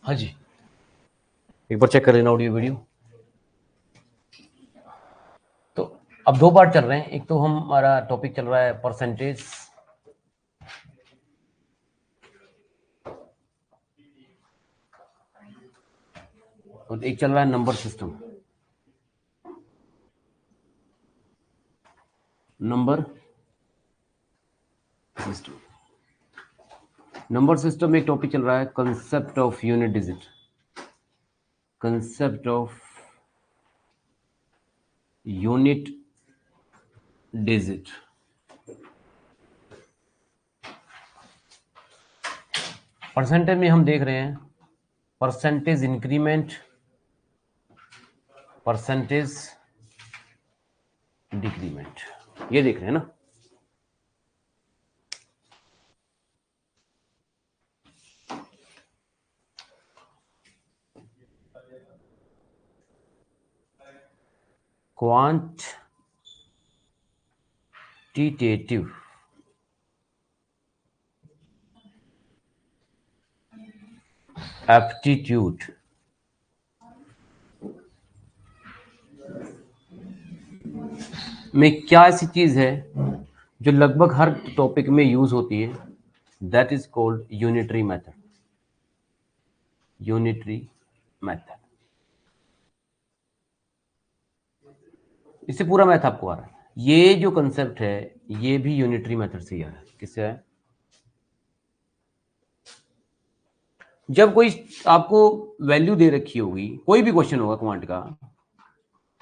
हाँ जी, एक बार चेक कर लेना ऑडियो वीडियो। तो अब दो पार्ट चल रहे हैं। एक तो हमारा टॉपिक चल रहा है परसेंटेज, और एक चल रहा है number system. Number system, number system में एक टॉपिक चल रहा है concept of unit digit. Concept of unit digit. Percentage में हम देख रहे हैं परसेंटेज इंक्रीमेंट, परसेंटेज डिक्रीमेंट, ये देख रहे हैं ना। क्वांटिटेटिव एप्टीट्यूड में क्या ऐसी चीज है जो लगभग हर टॉपिक में यूज होती है, that is called unitary method. Unitary method, इससे पूरा मैथ आपको आ रहा है। ये जो कंसेप्ट है ये भी यूनिटरी मेथड से ही आ रहा है। किससे है? जब कोई आपको वैल्यू दे रखी होगी, कोई भी क्वेश्चन होगा क्वांट का,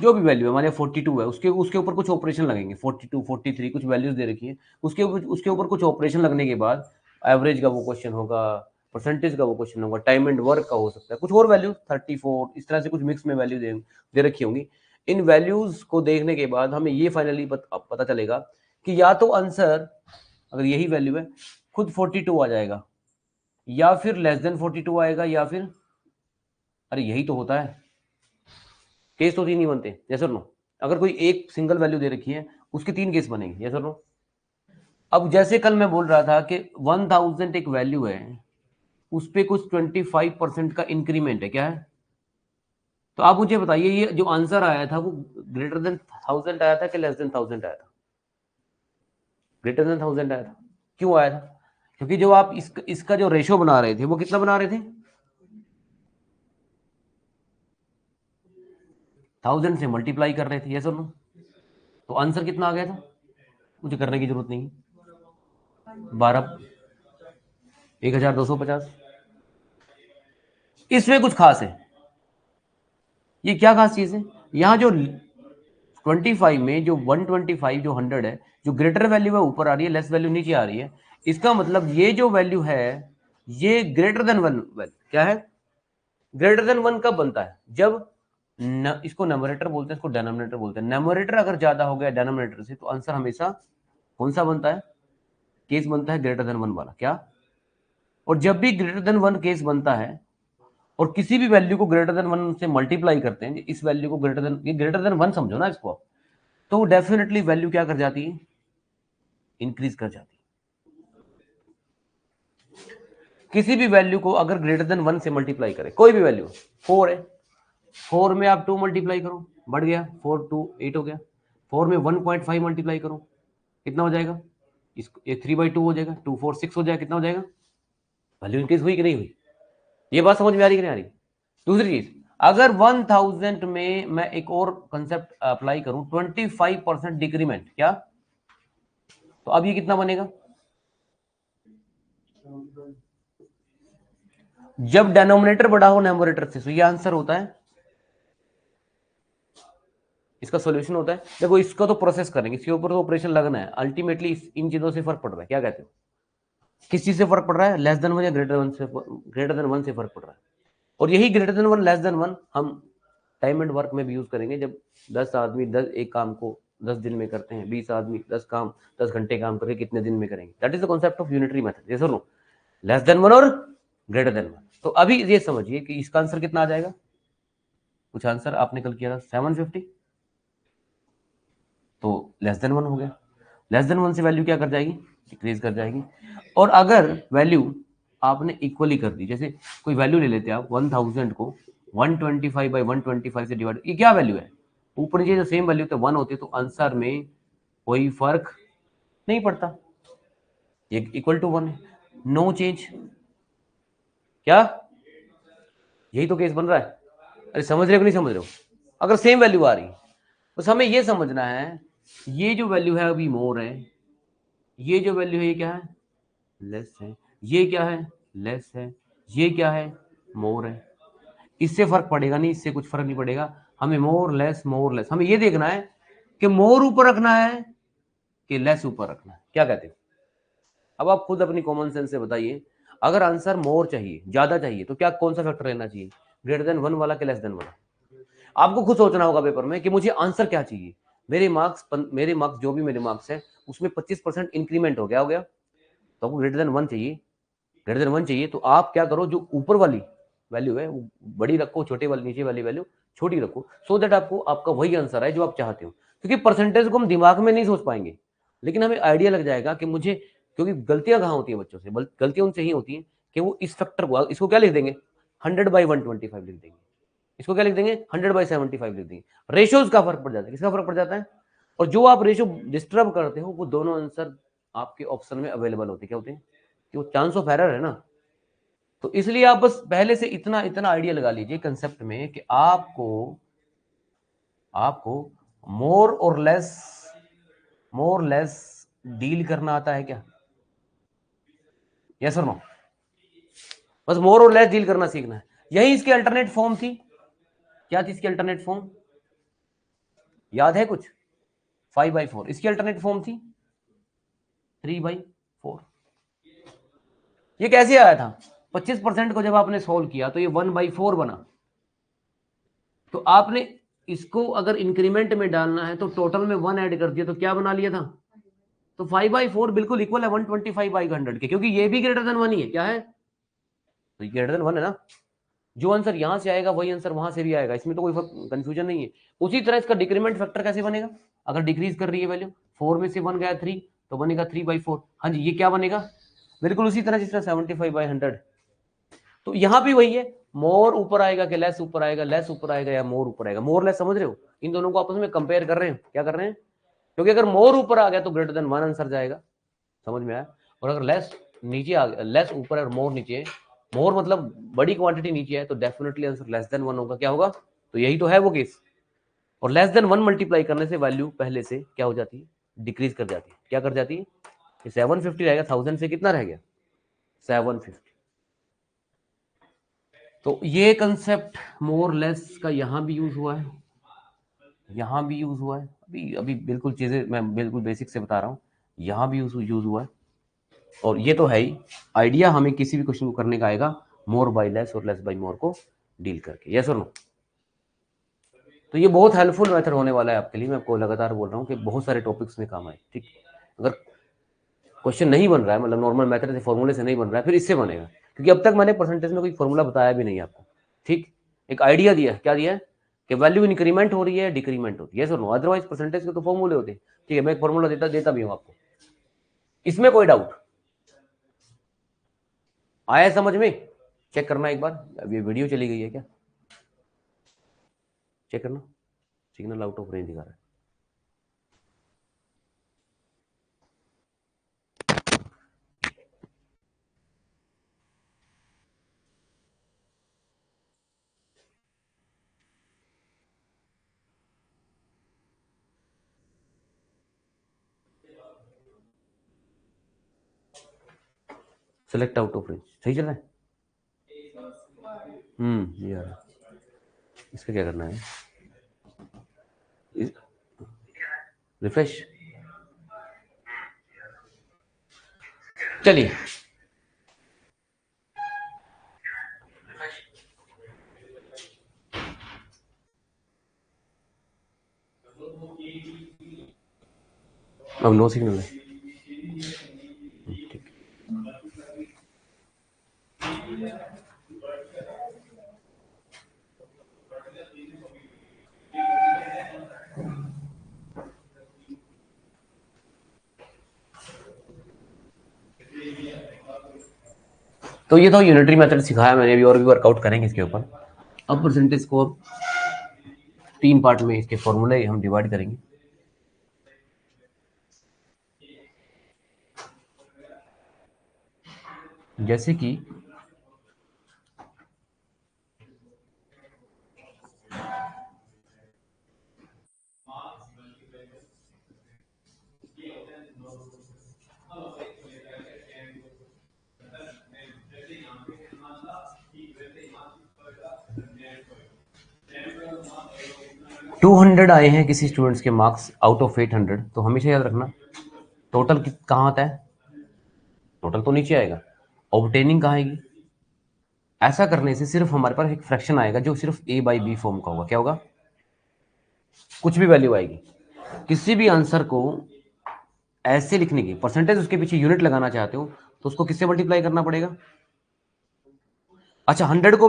जो भी वैल्यू है, हमारे 42 है, उसके ऊपर कुछ ऑपरेशन लगेंगे। 42, 43 कुछ वैल्यूज दे रखी है, उसके ऊपर कुछ ऑपरेशन लगने के बाद एवरेज का वो क्वेश्चन होगा, परसेंटेज का वो क्वेश्चन होगा, टाइम एंड वर्क का हो सकता है, कुछ और वैल्यू 34, इस तरह से कुछ मिक्स में वैल्यू दे रखी होंगी। इन वैल्यूज को देखने के बाद हमें ये फाइनली पता चलेगा कि या तो आंसर, अगर यही वैल्यू है, खुद 42 आ जाएगा, या फिर लेस देन 42 आएगा, या फिर अरे यही तो होता है, केस तो तीन ही बनते हैं। यस और नो? अगर कोई एक सिंगल वैल्यू दे रखी है उसके तीन केस बनेंगे। यस और नो? अब जैसे कल मैं बोल रहा था कि 1000 एक वैल्यू है, उस पर कुछ 25% का इंक्रीमेंट है, क्या है? तो आप मुझे बताइए, ये जो आंसर आया था वो ग्रेटर देन 1000 आया था कि लेस देन 1000 आया था? ग्रेटर देन 1000 आया था। क्यों आया था? क्योंकि जो आप इसका जो रेशो बना रहे थे वो कितना बना रहे थे? 1000 से मल्टीप्लाई कर रहे थे। यस और नो? तो आंसर कितना आ गया था? मुझे करने की जरूरत नहीं, 12, 1250। इसमें कुछ खास है। ये क्या खास चीज है? यहाँ जो 25 में जो 125 जो 100 है, जो ग्रेटर वैल्यू है ऊपर आ रही है, लेस वैल्यू नीचे आ रही है। इसका मतलब ये जो वैल्यू है ये ग्रेटर देन 1 क्या है? ग्रेटर देन 1 कब बनता है? जब इसको न्यूमरेटर बोलते हैं, इसको डिनोमिनेटर बोलते हैं। न्यूमरेटर अगर ज्यादा हो गया डिनोमिनेटर से तो आंसर हमेशा कौन सा बनता है? केस बनता है ग्रेटर देन 1 वाला, क्या? और जब भी ग्रेटर देन 1 केस बनता है और किसी भी वैल्यू को ग्रेटर देन 1 से मल्टीप्लाई करते हैं, इस वैल्यू को ग्रेटर देन 1 समझो ना इसको, तो डेफिनेटली वैल्यू क्या कर जाती है? इंक्रीज कर जाती है। किसी भी वैल्यू को अगर ग्रेटर देन 1 से मल्टीप्लाई करें, कोई भी वैल्यू, 4 है, 4 में आप 2 मल्टीप्लाई करो, बढ़ गया, 4 2 8 हो गया। 4 में 1.5 मल्टीप्लाई करो, कितना हो जाएगा? इसको ये 3/2 हो जाएगा, 2 4 6 हो जाएगा, कितना हो जाएगा? वैल्यू इंक्रीज हुई कि नहीं हुई? ये बात समझ में आ रही कि नहीं आ रही? दूसरी चीज, अगर 1000 में मैं एक और कंसेप्ट अप्लाई करूं, 25% डिक्रीमेंट, क्या? तो अब ये कितना बनेगा? जब डेनोमिनेटर बड़ा हो न्यूमरेटर से, तो ये आंसर होता है, इसका सॉल्यूशन होता है। देखो इसको तो प्रोसेस करेंगे, इसके ऊपर तो ऑपरेशन लगना है, अल्टीमेटली इन चीजों से फर्क पड़ रहा है। क्या कहते हो? किस चीज से फर्क पड़ रहा है? लेस देन 1 या ग्रेटर देन 1 से फर्क पड़ रहा है। और यही ग्रेटर देन 1 लेस देन 1 हम टाइम एंड वर्क में भी यूज करेंगे। जब 10 आदमी 10 एक काम को 10 दिन में करते हैं, 20 आदमी 10 घंटे काम करके कितने दिन में करेंगे, that is the concept of unitary method. ये सुनो, लेस देन 1 और ग्रेटर देन 1। तो अभी ये समझिए कि इसका आंसर कितना आ जाएगा। कुछ आंसर आपने कल किया था 750, तो लेस देन 1 हो गया। लेस देन 1 से वैल्यू क्या कर जाएगी? डिक्रीज कर जाएगी। और अगर वैल्यू आपने इक्वली कर दी। जैसे कोई वैल्यू ले लेते हैं आप 1000 को 125 बाई 125 से डिवाइड, ये क्या वैल्यू है, ऊपर नीचे जो सेम वैल्यू थे 1 होते तो आंसर में कोई फर्क नहीं पड़ता, ये इक्वल टू 1 है, नो चेंज। क्या यही तो केस बन रहा है? अरे समझ रहे हो कि नहीं समझ रहे हो? अगर सेम वैल्यू आ रही, बस हमें ये समझना है ये जो वैल्यू है अभी मोर है, ये जो वैल्यू है ये क्या है, लेस है, ये क्या है, लेस है, ये क्या है, मोर है। इससे फर्क पड़ेगा नहीं, इससे कुछ फर्क नहीं पड़ेगा, हमें मोर लेस, हमें ये देखना है कि मोर ऊपर रखना है कि लेस ऊपर रखना है। क्या कहते हो? अब आप खुद अपनी कॉमन सेंस से बताइए, अगर आंसर मोर चाहिए, ज्यादा चाहिए, तो क्या कौन सा फैक्टर लेना चाहिए, ग्रेटर देन 1 वाला कि लेस देन वाला? आपको खुद सोचना होगा पेपर में कि मुझे आंसर क्या चाहिए। मेरे मार्क्स जो भी मेरे मार्क्स है उसमें 25% इंक्रीमेंट हो गया, तो आपको ग्रेटर देन 1 चाहिए, ग्रेटर देन 1 चाहिए, तो आप क्या करो, जो ऊपर वाली वैल्यू है वो बड़ी रखो, छोटे वाली नीचे वाली वैल्यू छोटी रखो, सो दैट आपको आपका वही आंसर है जो आप चाहते हो। क्योंकि परसेंटेज को हम दिमाग में नहीं सोच पाएंगे, लेकिन हमें आइडिया लग जाएगा कि मुझे, क्योंकि गलतियां कहाँ होती है बच्चों से, गलतियां उनसे ही होती है कि वो इस फैक्टर को, इसको क्या लिख देंगे, 100/125 लिख देंगे, इसको क्या लिख देंगे, 100/75 लिख देंगे। रेशियोज का फर्क पड़ जाता है, किसका फर्क पड़ जाता है, और जो आप रेशियो डिस्टर्ब करते हो वो दोनों आंसर आपके ऑप्शन में अवेलेबल होते हैं, क्या होते हैं, कि वो चांस ऑफ एरर है ना। तो इसलिए आप बस पहले से इतना इतना आइडिया लगा लीजिए कंसेप्ट में कि आपको आपको मोर लेस डील करना आता है क्या? यस और नो? बस मोर और लेस डील करना सीखना है। यही इसकी अल्टरनेट फॉर्म थी। क्या थी इसकी अल्टरनेट फॉर्म, याद है कुछ? 5/4। इसकी अल्टरनेट फॉर्म थी 3/4। ये कैसे आया था? 25% को जब आपने सोल्व किया तो ये 1/4 बना। तो आपने इसको अगर इंक्रीमेंट में डालना है तो टोटल में 1 ऐड कर दिया, तो क्या बना लिया था? तो 5/4 बिल्कुल इक्वल है 125/100 के, क्योंकि ये भी ग्रेटर देन 1 ही है। क्या है? तो ये ग्रेटर देन 1 है ना। जो आंसर यहां से आएगा वही आंसर वहां से भी आएगा, इसमें तो कोई कंफ्यूजन नहीं है। उसी तरह इसका डिक्रीमेंट फैक्टर कैसे बनेगा? अगर डिक्रीज कर रही है वैल्यू, 4 में से 1 गया 3, तो बनेगा 3/4। हाँ जी, ये क्या बनेगा? बिल्कुल उसी तरह जिस तरह 75/100। तो यहाँ भी वही है, मोर ऊपर आएगा कि लेस ऊपर आएगा, लेस ऊपर आएगा या मोर ऊपर आएगा। मोर लेस समझ रहे हो? इन दोनों को आपस में कंपेयर कर रहे हैं। क्या कर रहे हैं? क्योंकि अगर मोर ऊपर आ गया तो ग्रेटर देन 1 आंसर जाएगा, समझ में आया? और अगर लेस नीचे आ गया, लेस ऊपर है और मोर नीचे है, मोर मतलब बड़ी क्वांटिटी नीचे है, तो डेफिनेटली आंसर लेस देन 1 होगा। क्या होगा? तो यही तो है वो केस। और लेस देन 1 मल्टीप्लाई करने से वैल्यू पहले से क्या हो जाती है? डिक्रीज कर जाती है। क्या कर जाती है? 750 रहेगा, 1000 से कितना रह गया? 750। तो ये कंसेप्ट मोर लेस का यहां भी यूज हुआ है, यहां भी यूज हुआ है। अभी अभी बिल्कुल चीजें मैं बिल्कुल बेसिक से बता रहा हूँ, यहां भी यूज हुआ है। और ये तो है ही, आइडिया हमें किसी भी क्वेश्चन को करने का आएगा मोर बाय लेस और लेस बाय मोर को डील करके। यस और नो? तो ये बहुत हेल्पफुल मेथड होने वाला है आपके लिए। मैं आपको लगातार बोल रहा हूँ कि बहुत सारे टॉपिक्स में काम आए। ठीक, अगर क्वेश्चन नहीं बन रहा है, मतलब नॉर्मल मेथड से, फॉर्मूले से नहीं बन रहा है, फिर इससे बनेगा। क्योंकि अब तक मैंने परसेंटेज में कोई फॉर्मूला बताया भी नहीं आपको। ठीक, एक आइडिया दिया है। क्या दिया है? कि वैल्यू इंक्रीमेंट हो रही है, डिक्रीमेंट होती है। यस और नो? अदरवाइज परसेंटेज के तो फॉर्मूले होते हैं। ठीक है, मैं एक फॉर्मूला देता भी हूँ आपको, इसमें कोई डाउट आया समझ में? चेक करना एक बार। अब ये वीडियो चली गई है क्या? चेक करना, सिग्नल आउट ऑफ रेंज दिखा रहा है। सेलेक्ट आउट ऑफ रेंज सही चल रहा है? ये आ रहा है। इसका क्या करना है? रिफ्रेश। चलिए, अब नो सिग्नल है। ठीक, तो ये तो यूनिटरी मेथड सिखाया मैंने, अभी और भी वर्कआउट करेंगे इसके ऊपर। अब परसेंटेज को अब 3 पार्ट में इसके फॉर्मूले हम डिवाइड करेंगे। जैसे कि 200 आए हैं किसी स्टूडेंट्स के मार्क्स आउट ऑफ 800, तो हमेशा याद रखना टोटल कहाँ आता है, टोटल तो नीचे आएगा, ऑब्टेनिंग कहाँ आएगी। ऐसा करने से सिर्फ हमारे पास एक फ्रैक्शन आएगा जो सिर्फ a/b फॉर्म का होगा। क्या होगा, कुछ भी वैल्यू आएगी। किसी भी आंसर को ऐसे लिखने की, परसेंटेज उसके पीछे यूनिट लगाना चाहते हो तो उसको किससे मल्टीप्लाई करना पड़ेगा। अच्छा 100 को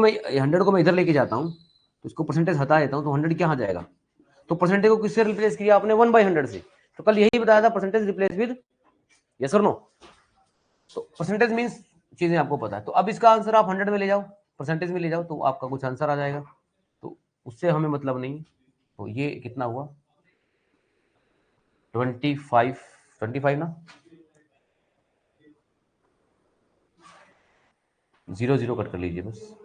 मैं इधर लेके जाता हूँ तो इसको परसेंटेज हटा देता हूँ तो 100 क्या आ जाएगा, तो परसेंटेज को किससे रिप्लेस किया आपने, 1/100 से। तो कल यही बताया था, परसेंटेज रिप्लेस विद, यस और नो। तो परसेंटेज मीन्स चीजें आपको पता है। तो अब इसका आंसर आप 100 में ले जाओ, परसेंटेज में ले जाओ तो आपका कुछ आंसर आ जाएगा, तो उससे हमें मतलब नहीं। तो ये कितना हुआ 25 ना, 0 कट कर लीजिए बस।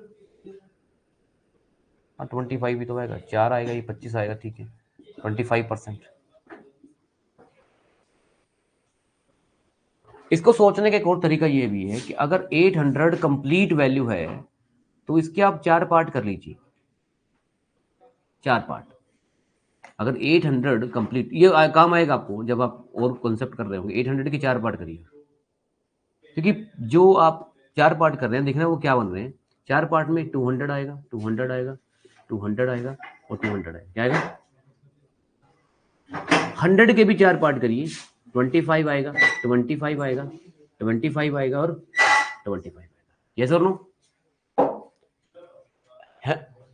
हाँ 25 भी तो आएगा, 4 आएगा, ये 25 आएगा, ठीक है 25%। इसको सोचने का एक और तरीका ये भी है कि अगर 800 कंप्लीट वैल्यू है तो इसके आप 4 पार्ट कर लीजिए, 4 पार्ट। अगर 800 कंप्लीट, ये काम आएगा आपको जब आप और कॉन्सेप्ट कर रहे होंगे। 800 के 4 पार्ट करिए, क्योंकि जो आप 4 पार्ट कर रहे हैं देखना वो क्या बन रहे हैं। 4 पार्ट में 200 आएगा, 200 आएगा, 200 आएगा और 200 आएगा। क्या आएगा, 100 के भी 4 पार्ट करिए, 25 आएगा, 25 आएगा, 25 आएगा और 25 आएगा। यस और नो,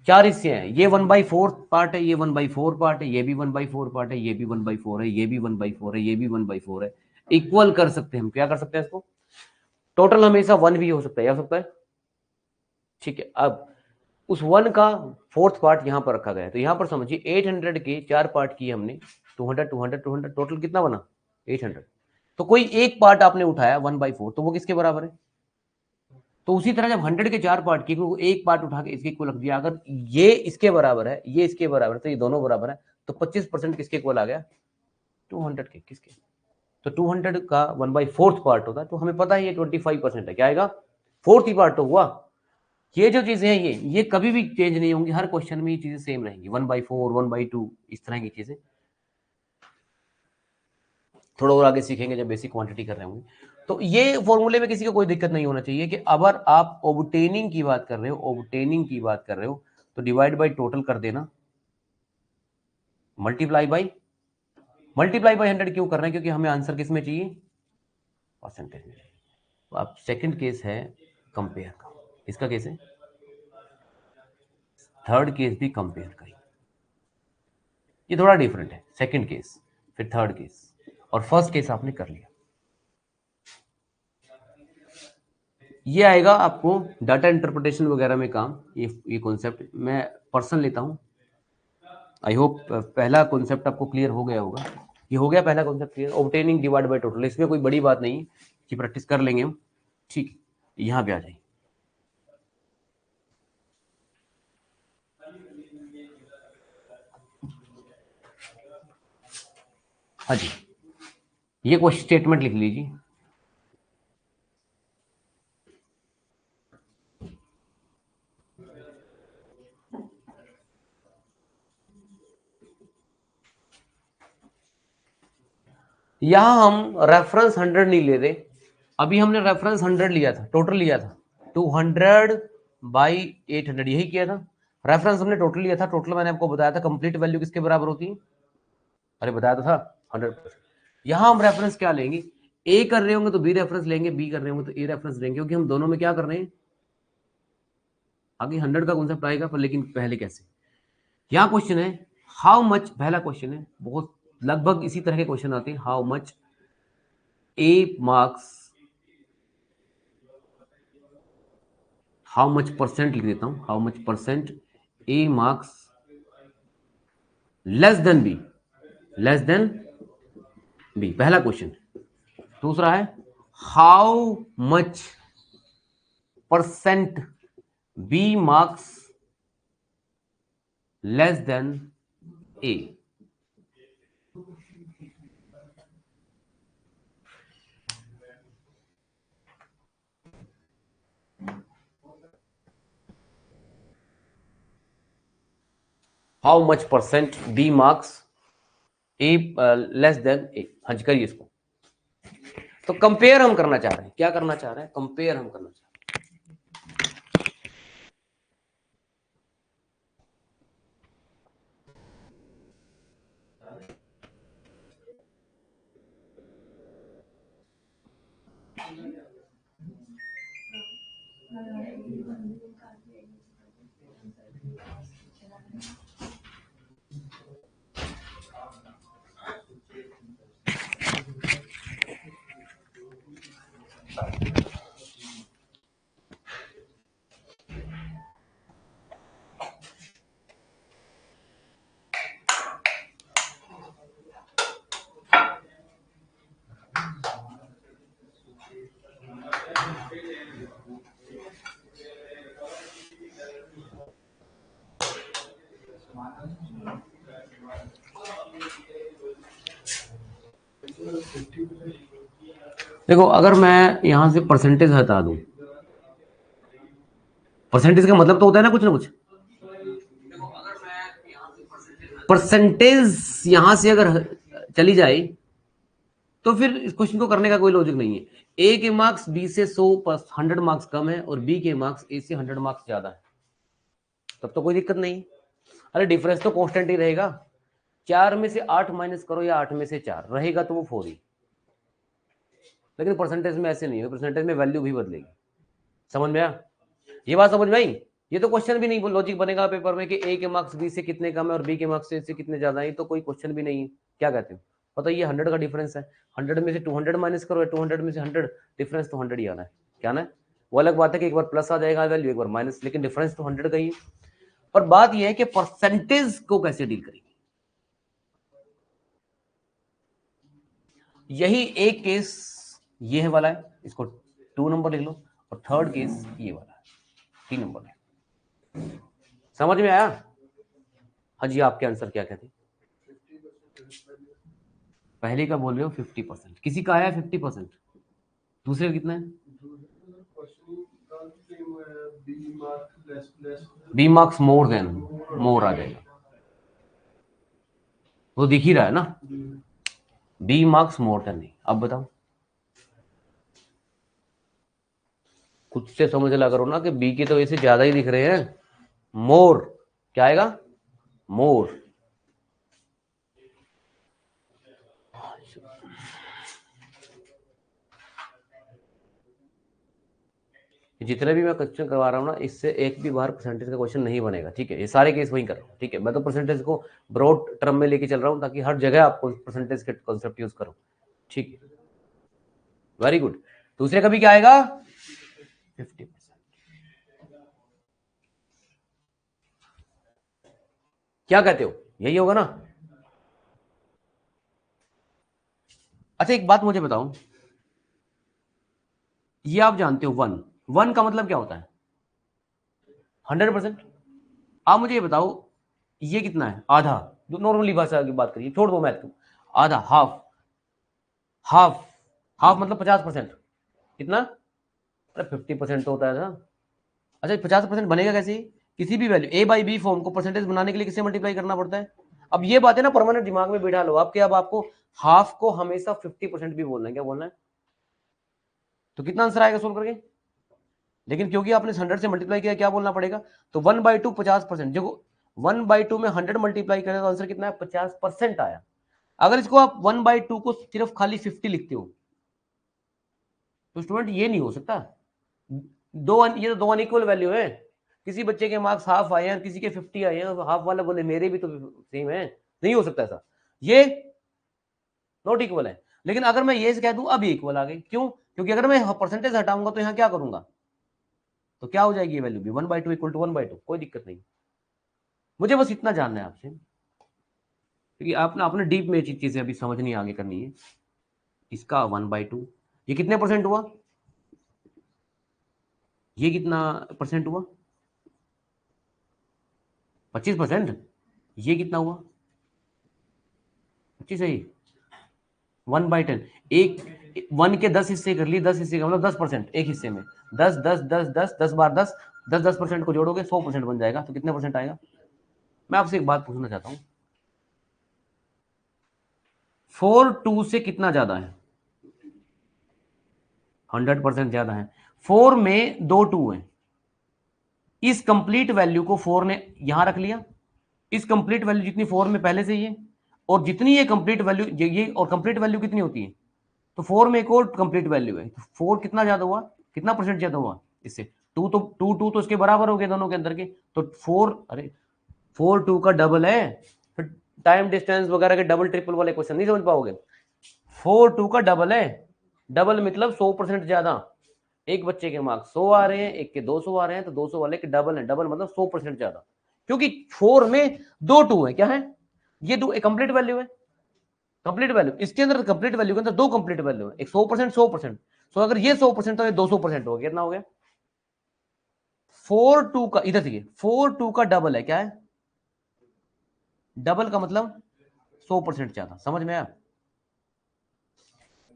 4 हिस्से हैं। ये 1/4 पार्ट है, ये 1/4 पार्ट है, ये भी 1/4 पार्ट है, ये भी 1/4 है, ये भी 1/4 है, ये भी 1/4 है। इक्वल कर सकते हैं हम, क्या कर सकते हैं इसको, टोटल हमेशा 1 भी हो सकता है, हो सकता है, ठीक है। अब उस 1 का 4th पार्ट यहाँ पर रखा गया है, तो यहाँ पर समझिए 800 के 4 पार्ट किए हमने, 200 200 200, टोटल कितना बना 800। तो कोई एक पार्ट आपने उठाया 1/4, तो वो किसके बराबर है। तो उसी तरह जब 100 के 4 पार्ट किए, एक पार्ट उठा के इसके इक्वल रख दिया, अगर ये इसके बराबर है, ये इसके बराबर है, तो ये दोनों बराबर है, तो 25% किसके इक्वल आ गया, 200 के। किसके, तो 200 का 1/4 पार्ट होता है, तो हमें पता है ये 25% है। क्या आएगा, 4th ही पार्ट तो हुआ। ये जो चीजें हैं ये कभी भी चेंज नहीं होंगी, हर क्वेश्चन में ये चीजें सेम रहेंगी, 1/4 1/2 इस तरह की चीजें। थोड़ा और आगे सीखेंगे जब बेसिक क्वांटिटी कर रहे होंगे। तो ये फॉर्मूले में किसी को कोई दिक्कत नहीं होना चाहिए कि अगर आप ऑब्टेनिंग की बात कर रहे हो, ऑब्टेनिंग की बात कर रहे हो, तो डिवाइड बाय टोटल कर देना, मल्टीप्लाई बाय 100 क्यों कर रहे हैं, क्योंकि हमें आंसर किस में चाहिए, परसेंटेज में। तो आप सेकंड केस है कंपेयर का, इसका केस है, थर्ड केस भी कंपेयर का ही। ये थोड़ा डिफरेंट है, सेकंड केस फिर थर्ड केस, और फर्स्ट केस आपने कर लिया। ये आएगा आपको डाटा इंटरप्रिटेशन वगैरह में काम, ये कॉन्सेप्ट मैं पर्सन लेता हूँ। आई होप पहला कॉन्सेप्ट आपको क्लियर हो गया होगा। ये हो गया पहला concept clear, obtaining divide by total, इसमें कोई बड़ी बात नहीं कि प्रैक्टिस कर लेंगे हम, ठीक। यहाँ पे आ जाइए, हाँ जी, ये क्वेश्चन स्टेटमेंट लिख लीजिए। यहां हम रेफरेंस 100 नहीं ले रहे, अभी हमने रेफरेंस 100 लिया था, टोटल लिया था 200/800, यही किया था। रेफरेंस हमने टोटल लिया था, टोटल मैंने आपको बताया था कंप्लीट वैल्यू किसके बराबर होती है, अरे बताया तो था 100%। यहां हम रेफरेंस क्या लेंगे, ए कर रहे होंगे तो बी रेफरेंस लेंगे, बी कर रहे होंगे तो ए रेफरेंस लेंगे, क्योंकि हम दोनों में क्या कर रहे हैं, आगे 100 का कॉन्सेप्ट आएगा, पर लेकिन पहले कैसे। यहाँ क्वेश्चन है हाउ मच, पहला क्वेश्चन है, बहुत लगभग इसी तरह के क्वेश्चन आते हैं, how much A marks how much percent लिख देता हूं, how much percent A marks less than B, less than B, पहला क्वेश्चन। दूसरा है how much percent B marks less than A. How much percent B marks A less than A. हाँ जी करिए इसको। तो कंपेयर हम करना चाह रहे हैं, क्या करना चाह रहे हैं, कंपेयर हम करना चाह रहे हैं। देखो अगर मैं यहां से परसेंटेज हटा दूं, परसेंटेज का मतलब तो होता है ना कुछ ना कुछ, परसेंटेज यहां से अगर चली जाए तो फिर इस क्वेश्चन को करने का कोई लॉजिक नहीं है। ए के मार्क्स बी से 100 मार्क्स कम है और बी के मार्क्स ए से 100 मार्क्स ज्यादा है, तब तो कोई दिक्कत नहीं। अरे डिफरेंस तो कांस्टेंट ही रहेगा, 4 में से 8 माइनस करो या 8 में से 4 रहेगा तो वो 4 ही। लेकिन परसेंटेज में ऐसे नहीं है, परसेंटेज में वैल्यू भी बदलेगी। समझ में आया? ये बात समझ में आई? ये तो क्वेश्चन भी नहीं लॉजिक बनेगा पेपर में कि ए के मार्क्स बी से कितने कम है और बी के मार्क्स ए से कितने ज्यादा है, तो कोई क्वेश्चन भी नहीं है। क्या कहते हो? पता ये 100 का डिफरेंस है, 100 में से 200 माइनस करो, 200 में से 100, डिफरेंस तो 100 ही आना है। क्या ना? वो अलग बात है कि एक बार प्लस आ जाएगा वैल्यू, एक बार माइनस, लेकिन डिफरेंस तो 100 का ही है। पर बात यह है कि परसेंटेज को कैसे डील करेंगे। यही एक केस ये है वाला है, इसको 2 नंबर लिख लो, और थर्ड केस ये वाला है 3 नंबर है। समझ में आया? हाँ जी, आपके आंसर क्या कहते हैं? पहले का बोल रहे हो 50%, किसी का आया 50%, दूसरे का कितना है? बी मार्क्स मोर देन, मोर आ जाएगा, वो दिख ही रहा है ना, बी मार्क्स मोर देन नहीं। अब बताओ, खुद से समझ ला करो ना कि बी के तो ऐसे ज्यादा ही दिख रहे हैं, मोर क्या आएगा? मोर। जितने भी मैं क्वेश्चन करवा रहा हूँ ना, इससे एक भी बार परसेंटेज का क्वेश्चन नहीं बनेगा, ठीक है? ये सारे केस वही कर रहा हूँ, ठीक है? मैं तो परसेंटेज को ब्रॉड टर्म में लेके चल रहा हूँ ताकि हर जगह आपको परसेंटेज के कॉन्सेप्ट यूज करो, ठीक है? Very good. दूसरे का भी क्या आएगा? 50%। क्या कहते हो, यही होगा ना? अच्छा एक बात मुझे बताओ, ये आप जानते हो 1 का मतलब क्या होता है? 100%। आप मुझे ये बताओ, ये कितना है? आधा। नॉर्मली भाषा की बात करिए, छोड़ दो मैथ को। आधा, हाफ, हाफ, हाफ मतलब 50%। कितना? अरे 50% तो होता है ना। अच्छा 50% बनेगा कैसे? किसी भी value A by B form को परसेंटेज बनाने के लिए किससे मल्टीप्लाई करना पड़ता है? अब ये बात है ना, परमानेंट दिमाग में बिठा लो आपके। अब आपको हाफ को हमेशा 50% भी बोलना है। क्या बोलना है? तो कितना आंसर आएगा सोल्व करके? लेकिन क्योंकि आपने 100 से मल्टीप्लाई किया, क्या बोलना पड़ेगा? तो 1/2 50%, जो 1/2 में 100 मल्टीप्लाई करें तो आंसर कितना है? 50% आया। अगर इसको आप 1/2 को सिर्फ खाली 50 लिखते हो तो स्टूडेंट ये नहीं हो सकता। ये तो दो अनइक्वल वैल्यू है। किसी बच्चे के मार्क्स हाफ आए हैं, किसी के 50 आए हैं, हाफ वाला बोले मेरे भी तो सेम है। नहीं हो सकता ऐसा, ये नॉट इक्वल है। लेकिन अगर मैं ये कह दूं अब इक्वल आ गए, क्यों? क्योंकि अगर मैं परसेंटेज हटाऊंगा तो यहां क्या करूंगा? तो क्या हो जाएगी ये वैल्यू भी 1/2 इक्वल टू 1/2, कोई दिक्कत नहीं। मुझे बस इतना जानना है आपसे, क्योंकि आपने डीप में ये चीजें अभी समझनी आगे करनी है। इसका 1/2, ये कितने परसेंट हुआ, ये कितना परसेंट हुआ, 25%। ये कितना हुआ, 25 है, 1/10। एक 1 के 10 हिस्से कर लिए, 10 हिस्से का मतलब 10% एक हिस्से में, 10 10 10 10 10 बार 10 10 10% को जोड़ोगे 100% बन जाएगा। तो कितने परसेंट आएगा। मैं आपसे एक बात पूछना चाहता हूं, 4 2 से कितना ज्यादा है, 100% ज्यादा है। 4 में 2 2 है, इस कंप्लीट वैल्यू को 4 ने यहां रख लिया, इस कंप्लीट वैल्यू जितनी 4 में पहले से ही है, और जितनी ये कंप्लीट वैल्यू ये और कंप्लीट वैल्यू कितनी होती है, तो 4 में एक और कंप्लीट वैल्यू है, तो 4 कितना ज्यादा हुआ, कितना परसेंट ज्यादा हुआ इससे, 2 तो 2 2 तो इसके बराबर हो गए दोनों के अंदर के, तो 4 अरे 4 2 का डबल है, फिर टाइम डिस्टेंस वगैरह के डबल ट्रिपल वाले क्वेश्चन नहीं समझ पाओगे। 4 2 का डबल है, डबल मतलब 100% ज्यादा। एक बच्चे के मार्क्स 100 आ रहे हैं, एक के 200 आ रहे हैं, तो 200 वाले के डबल है, डबल मतलब 100% ज्यादा, क्योंकि 4 में 2 2 है, क्या है ये दो कंप्लीट वैल्यू है, कंप्लीट वैल्यू इसके अंदर, कंप्लीट वैल्यू के अंदर दो कंप्लीट वैल्यू है, एक 100% 100%। सो अगर ये 100% तो ये 200% हो गया, कितना हो गया 4 2 का, इधर देखिए 4 2 का डबल है, क्या है डबल का मतलब 100% ज्यादा, समझ में आया।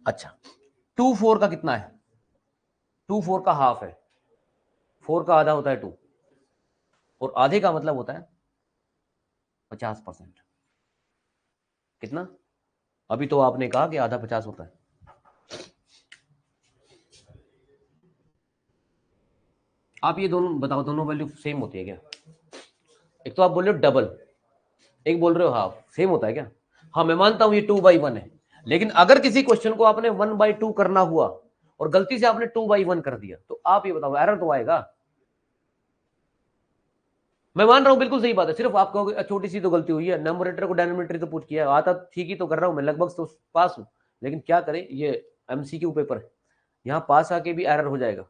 अच्छा 2 4 का कितना है, 2 4 का हाफ है, 4 का आधा होता है 2, और आधे का मतलब होता है 50%। कितना, अभी तो आपने कहा कि आधा 50 होता है। आप ये दोनों बताओ, दोनों वैल्यू सेम होती है क्या, एक तो आप बोल रहे हो डबल, एक बोल रहे हो हाफ, सेम होता है क्या। हाँ मैं मानता हूं ये 2/1 है, लेकिन अगर किसी क्वेश्चन को आपने 1/2 करना हुआ और गलती से आपने 2/1 कर दिया, तो आप ये बताओ एरर तो आएगा। मैं मान रहा हूं बिल्कुल सही बात है, सिर्फ आप कहोगे छोटी सी तो गलती हुई है, नंबरेटर को डिनोमिनेटर तो पूछ किया, आता ठीक ही तो कर रहा हूं मैं, लगभग तो पास हूं, लेकिन क्या करें ये एमसीक्यू पेपर है, यहाँ पास आके भी एरर हो जाएगा।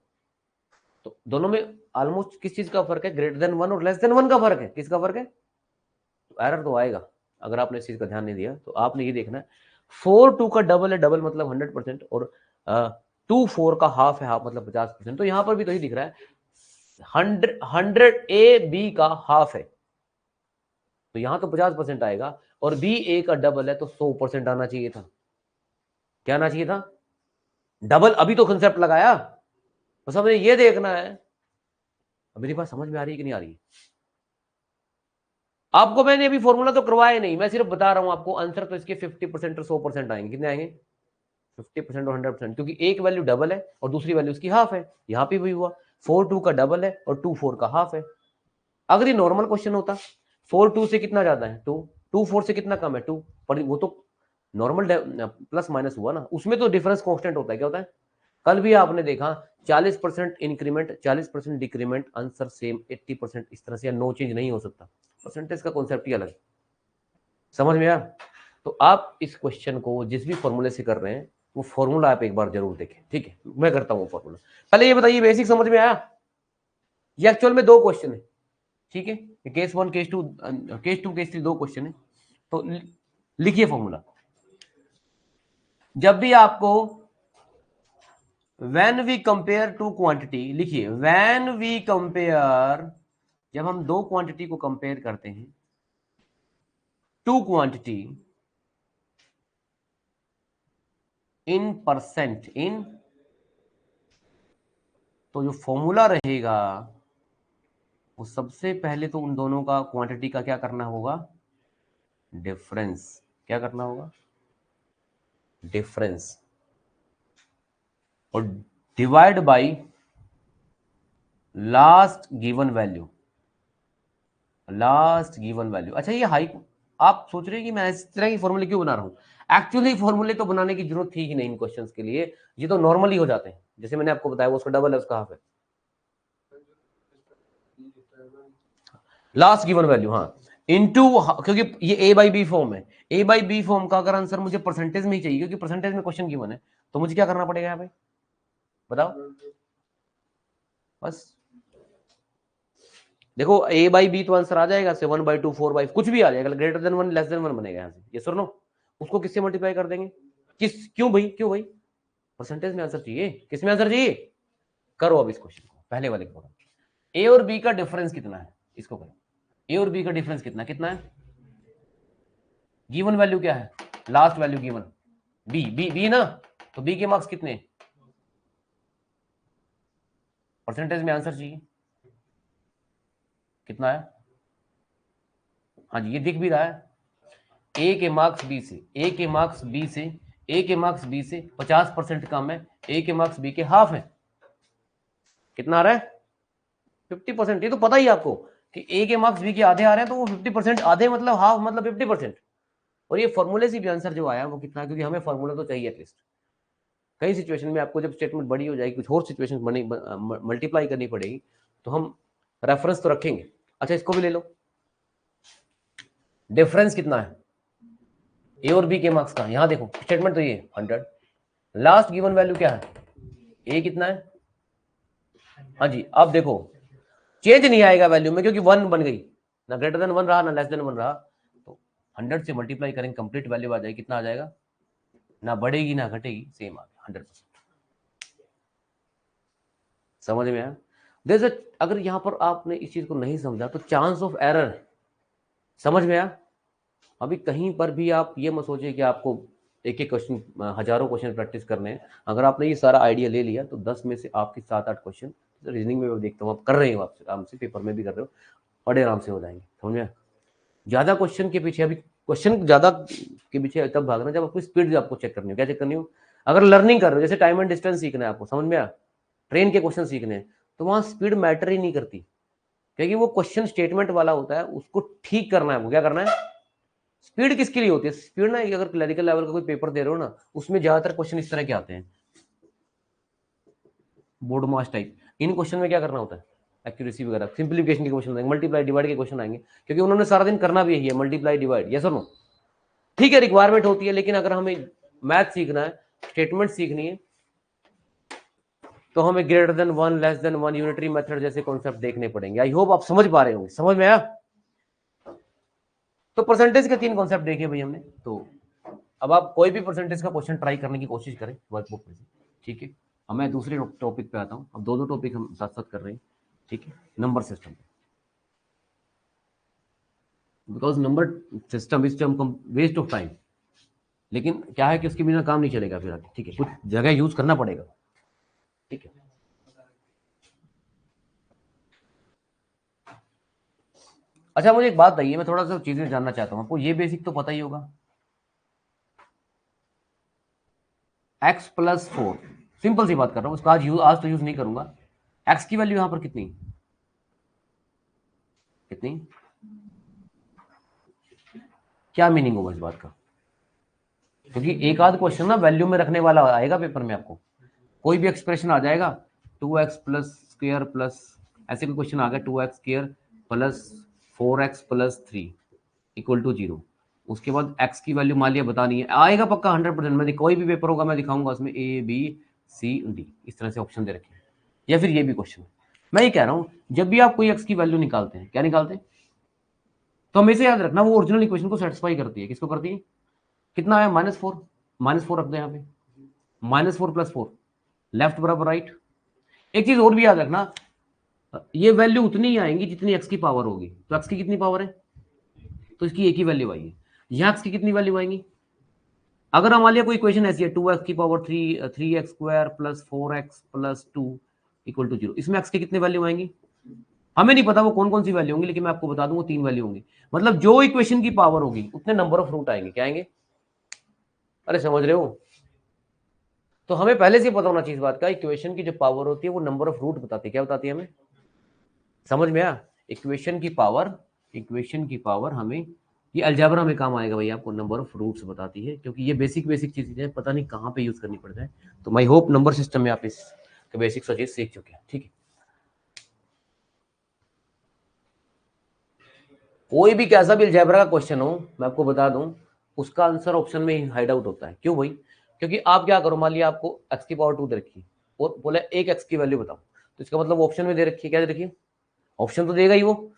तो दोनों में ऑलमोस्ट किस चीज का फर्क है, ग्रेटर देन 1 और लेस देन 1 का फर्क है, किसका फर्क है, तो एरर तो आएगा। अगर आपने इस चीज का ध्यान नहीं दिया तो आपने ये देखना है 4 2 का डबल है, डबल मतलब 100%, और 2 4 का हाफ है, हाफ मतलब 50%। तो यहां पर भी तो ही दिख रहा है 100 ए बी का हाफ है, तो यहां तो 50% आएगा, और बी ए का डबल है तो 100% आना चाहिए था। क्या आना चाहिए था, डबल। अभी तो कंसेप्ट लगाया, बस हमें ये देखना है। अब मेरी बात समझ में आ रही है कि नहीं आ रही है आपको। मैंने अभी फॉर्मूला तो करवाया नहीं, मैं सिर्फ बता रहा हूं आपको, आंसर तो इसके 50% और 100% आएंगे। कितने आएंगे, 50% और 100%, क्योंकि एक वैल्यू डबल है और दूसरी वैल्यू उसकी हाफ है। यहां पे भी हुआ 4 2 का डबल है और 2 4 का हाफ है। अगर ये नॉर्मल क्वेश्चन होता 4 2 से कितना ज्यादा है 2, 2 4 से कितना कम है 2, पर वो तो नॉर्मल प्लस माइनस हुआ ना, उसमें तो डिफरेंस कांस्टेंट होता है। क्या होता है, कल भी आपने देखा 40% इंक्रीमेंट 40% डिक्रीमेंट, आंसर सेम 80%, इस तरह से नो चेंज नहीं हो सकता। परसेंटेज का कॉन्सेप्ट ही अलग है, समझ में आया। तो आप इस क्वेश्चन को जिस भी फॉर्मूले से कर रहे हैं वो फॉर्मूला आप एक बार जरूर देखें, ठीक है। मैं करता हूँ फॉर्मूला, पहले ये बताइए बेसिक समझ में आया। ये एक्चुअल में दो क्वेश्चन है, ठीक है, केस 1 केस 2 केस 2 केस 3 दो क्वेश्चन है। तो लिखिए फॉर्मूला, जब भी आपको when we compare two quantity, लिखिए व्हेन वी कंपेयर, जब हम दो क्वांटिटी को कंपेयर करते हैं, two quantity in percent, in, तो जो फॉर्मूला रहेगा वो सबसे पहले तो उन दोनों का क्वांटिटी का क्या करना होगा, डिफरेंस। क्या करना होगा, डिफरेंस, और divide by last given value, last given value. अच्छा ये हाई, आप सोच रहे हैं कि मैं इस तरह की फॉर्मूले क्यों बना रहा हूं, एक्चुअली फॉर्मूले तो बनाने की जरूरत थी ही नहीं इन क्वेश्चंस के लिए, ये तो नॉर्मली हो जाते हैं। जैसे मैंने आपको बताया वो उसका डबल है, उसका हाफ है, लास्ट गिवन वैल्यू, हाँ इनटू, क्योंकि ये ए बाई बी फॉर्म है, ए बाई बी फॉर्म का अगर आंसर मुझे परसेंटेज में ही चाहिए, क्योंकि परसेंटेज में क्वेश्चन गिवन है, तो मुझे क्या करना पड़ेगा यहाँ पे बताओ, बस देखो a बाई बी तो आंसर आ जाएगा से 1/2 4/5 कुछ भी आ जाएगा, ग्रेटर देन 1 लेस देन 1 बनेगा यहाँ से, यस और नो। उसको किससे मल्टीप्लाई कर देंगे, क्यों भाई परसेंटेज में आंसर चाहिए, किस में आंसर चाहिए। करो अब इस क्वेश्चन को, पहले वाले को। ए और बी का डिफरेंस कितना है, इसको करो। ए और बी का डिफरेंस कितना है, गिवन वैल्यू क्या है, लास्ट वैल्यू गिवन बी ना, तो बी के मार्क्स कितने, परसेंटेज में आंसर चाहिए कितना है। हाँ जी, ये दिख भी रहा है, ए के मार्क्स बी से, ए के मार्क्स बी से, ए के मार्क्स बी से 50% कम है, ए के मार्क्स बी के हाफ है, कितना आ रहा है 50%। ये तो पता ही आपको कि ए के मार्क्स बी के आधे आ रहे हैं, तो वो 50%, आधे मतलब हाफ मतलब 50%। और ये फॉर्मूले से भी आंसर जो आया वो कितना, क्योंकि हमें फॉर्मूला तो चाहिए एटलीस्ट। कई सिचुएशन में आपको जब स्टेटमेंट बड़ी हो जाएगी, कुछ और सिचुएशन मल्टीप्लाई करनी पड़ेगी, तो हम रेफरेंस तो रखेंगे। अच्छा, इसको भी ले लो, डिफरेंस कितना है ए और बी के मार्क्स का, यहां देखो स्टेटमेंट तो ये 100, लास्ट गिवन वैल्यू क्या है, ए कितना है। हाँ जी, अब देखो चेंज नहीं आएगा वैल्यू में, क्योंकि 1 बन गई, ना ग्रेटर देन 1 रहा ना लेस देन 1 रहा, तो 100 से मल्टीप्लाई करेंगे, कंप्लीट वैल्यू आ जाएगी, कितना आ जाएगा, ना बढ़ेगी ना घटेगी, सेम आ गया 100%। समझ में आया। जैसे अगर यहां पर आपने इस चीज को नहीं समझा तो चांस ऑफ एरर, समझ में आया। अभी कहीं पर भी आप ये मत सोचिए कि आपको एक एक क्वेश्चन, हजारों क्वेश्चन प्रैक्टिस करने हैं। अगर आपने ये सारा आइडिया ले लिया तो 10 में से आपके 7-8 क्वेश्चन रीजनिंग में मैं देखता हूँ आप कर रहे हो, आपसे आराम से पेपर में भी कर रहे हो, बड़े आराम से हो जाएंगे। समझ में। ज्यादा क्वेश्चन के पीछे, अभी क्वेश्चन ज्यादा के पीछे तब भागना जब आपको स्पीड आपको चेक करनी हो। क्या चेक करनी हो, अगर लर्निंग कर रहे हो, जैसे टाइम एंड डिस्टेंस सीखना है आपको, समझ में आया, ट्रेन के क्वेश्चन सीखने हैं, तो वहां स्पीड मैटर ही नहीं करती, क्योंकि वो क्वेश्चन स्टेटमेंट वाला होता है, उसको ठीक करना है। वो क्या करना है, स्पीड किसके लिए होती है, स्पीड ना, अगर क्लरिकल लेवल का कोई पेपर दे रहे हो ना, उसमें ज्यादातर क्वेश्चन इस तरह के आते हैं, बोर्ड मास टाइप। इन क्वेश्चन में क्या करना होता है, एक्यूरेसी वगैरह, सिंप्लीफिकेशन के क्वेश्चन आएंगे, मल्टीप्लाई डिवाइड के क्वेश्चन आएंगे, क्योंकि उन्होंने सारा दिन करना भी यही है, मल्टीप्लाई डिवाइड, यस और नो। ठीक है, रिक्वायरमेंट होती है, लेकिन अगर हमें मैथ सीखना है, स्टेटमेंट सीखनी है, तो हमें greater than 1 less than 1 unitary method जैसे कॉन्सेप्ट देखने पड़ेंगे। आई होप आप समझ पा रहे होंगे, समझ में आया। तो परसेंटेज के 3 कॉन्सेप्ट देखे भाई हमने। तो अब आप कोई भी परसेंटेज का क्वेश्चन ट्राई करने की कोशिश करें वर्कबुक में से, ठीक है। अब मैं दूसरे टॉपिक पे आता हूँ, अब दो टॉपिक हम साथ साथ कर रहे हैं, ठीक है। Number system, because number system is waste of time, लेकिन क्या है कि उसके बिना काम नहीं चलेगा फिर आगे, ठीक है, कुछ जगह यूज करना पड़ेगा, ठीक है। अच्छा, मुझे एक बात बताइए, मैं थोड़ा सा चीजें जानना चाहता हूँ, आपको ये बेसिक तो पता ही होगा, x+4, सिंपल सी बात कर रहा हूँ, उसका आज तो यूज नहीं करूंगा। x की वैल्यू यहां पर कितनी कितनी, क्या मीनिंग होगा इस बात का, क्योंकि एक आध क्वेश्चन ना वैल्यू में रखने वाला आएगा पेपर में, आपको कोई भी एक्सप्रेशन आ जाएगा, 2x प्लस स्क्र प्लस, ऐसे कोई क्वेश्चन आ गया 2x square plus 4x plus 3 equal to 0, उसके बाद x की वैल्यू मान लिया बतानी है, आएगा पक्का 100%। मैं कोई भी पेपर होगा मैं दिखाऊंगा उसमें A B C D इस तरह से ऑप्शन दे रखे हैं, या फिर ये भी क्वेश्चन। मैं ये कह रहा हूं, जब भी आप कोई x की वैल्यू निकालते हैं, क्या निकालते हैं, तो हमेशा याद रखना वो ओरिजिनल इक्वेशन को सेटिस्फाई करती है। किसको करती है, कितना है -4 रख दो यहाँ पे, -4 + 4 लेफ्ट बराबर राइट। एक चीज और भी याद रखना, ये वैल्यू उतनी ही आएंगी जितनी x की पावर होगी, तो x की कितनी पावर है, तो इसकी एक ही वैल्यू आई है। यहाँ x की कितनी वैल्यू आएंगी, अगर हमारे लिए कोई इक्वेशन ऐसी है 2x की power 3x² plus 4x plus 2 equal to 0, इसमें x की कितनी वैल्यू आएंगी, हमें नहीं पता वो कौन कौन सी वैल्यू होंगी, लेकिन मैं आपको बता दूं वो 3 वैल्यू होंगी। मतलब जो इक्वेशन की पावर होगी उतने नंबर ऑफ रूट आएंगे, क्या आएंगे, अरे समझ रहे हो। तो हमें पहले से पता होना चाहिए इस बात का, इक्वेशन की जो पावर होती है वो नंबर ऑफ रूट बताती है, क्या बताती है हमें, समझ में आया। इक्वेशन की पावर हमें, ये अलजेब्रा में काम आएगा भाई, आपको नंबर ऑफ रूट्स बताती है, क्योंकि ये बेसिक चीजें पता नहीं कहाँ पे यूज करनी पड़ता है। तो माई होप नंबर सिस्टम में आप इस बेसिक चीज सीख चुके हैं, ठीक है। कोई भी कैसा भी अलजेब्रा का क्वेश्चन हो, मैं आपको बता दूं, उसका आंसर ऑप्शन में ही हाइड आउट होता है। क्यों भाई, क्योंकि आप क्या करो, मान लिया आपको x की पावर 2 दे रखी है और बोला एक x की वैल्यू बताओ, तो इसका मतलब ऑप्शन में दे रखी है, क्या दे रखी है, ऑप्शन तो देगा ही वो,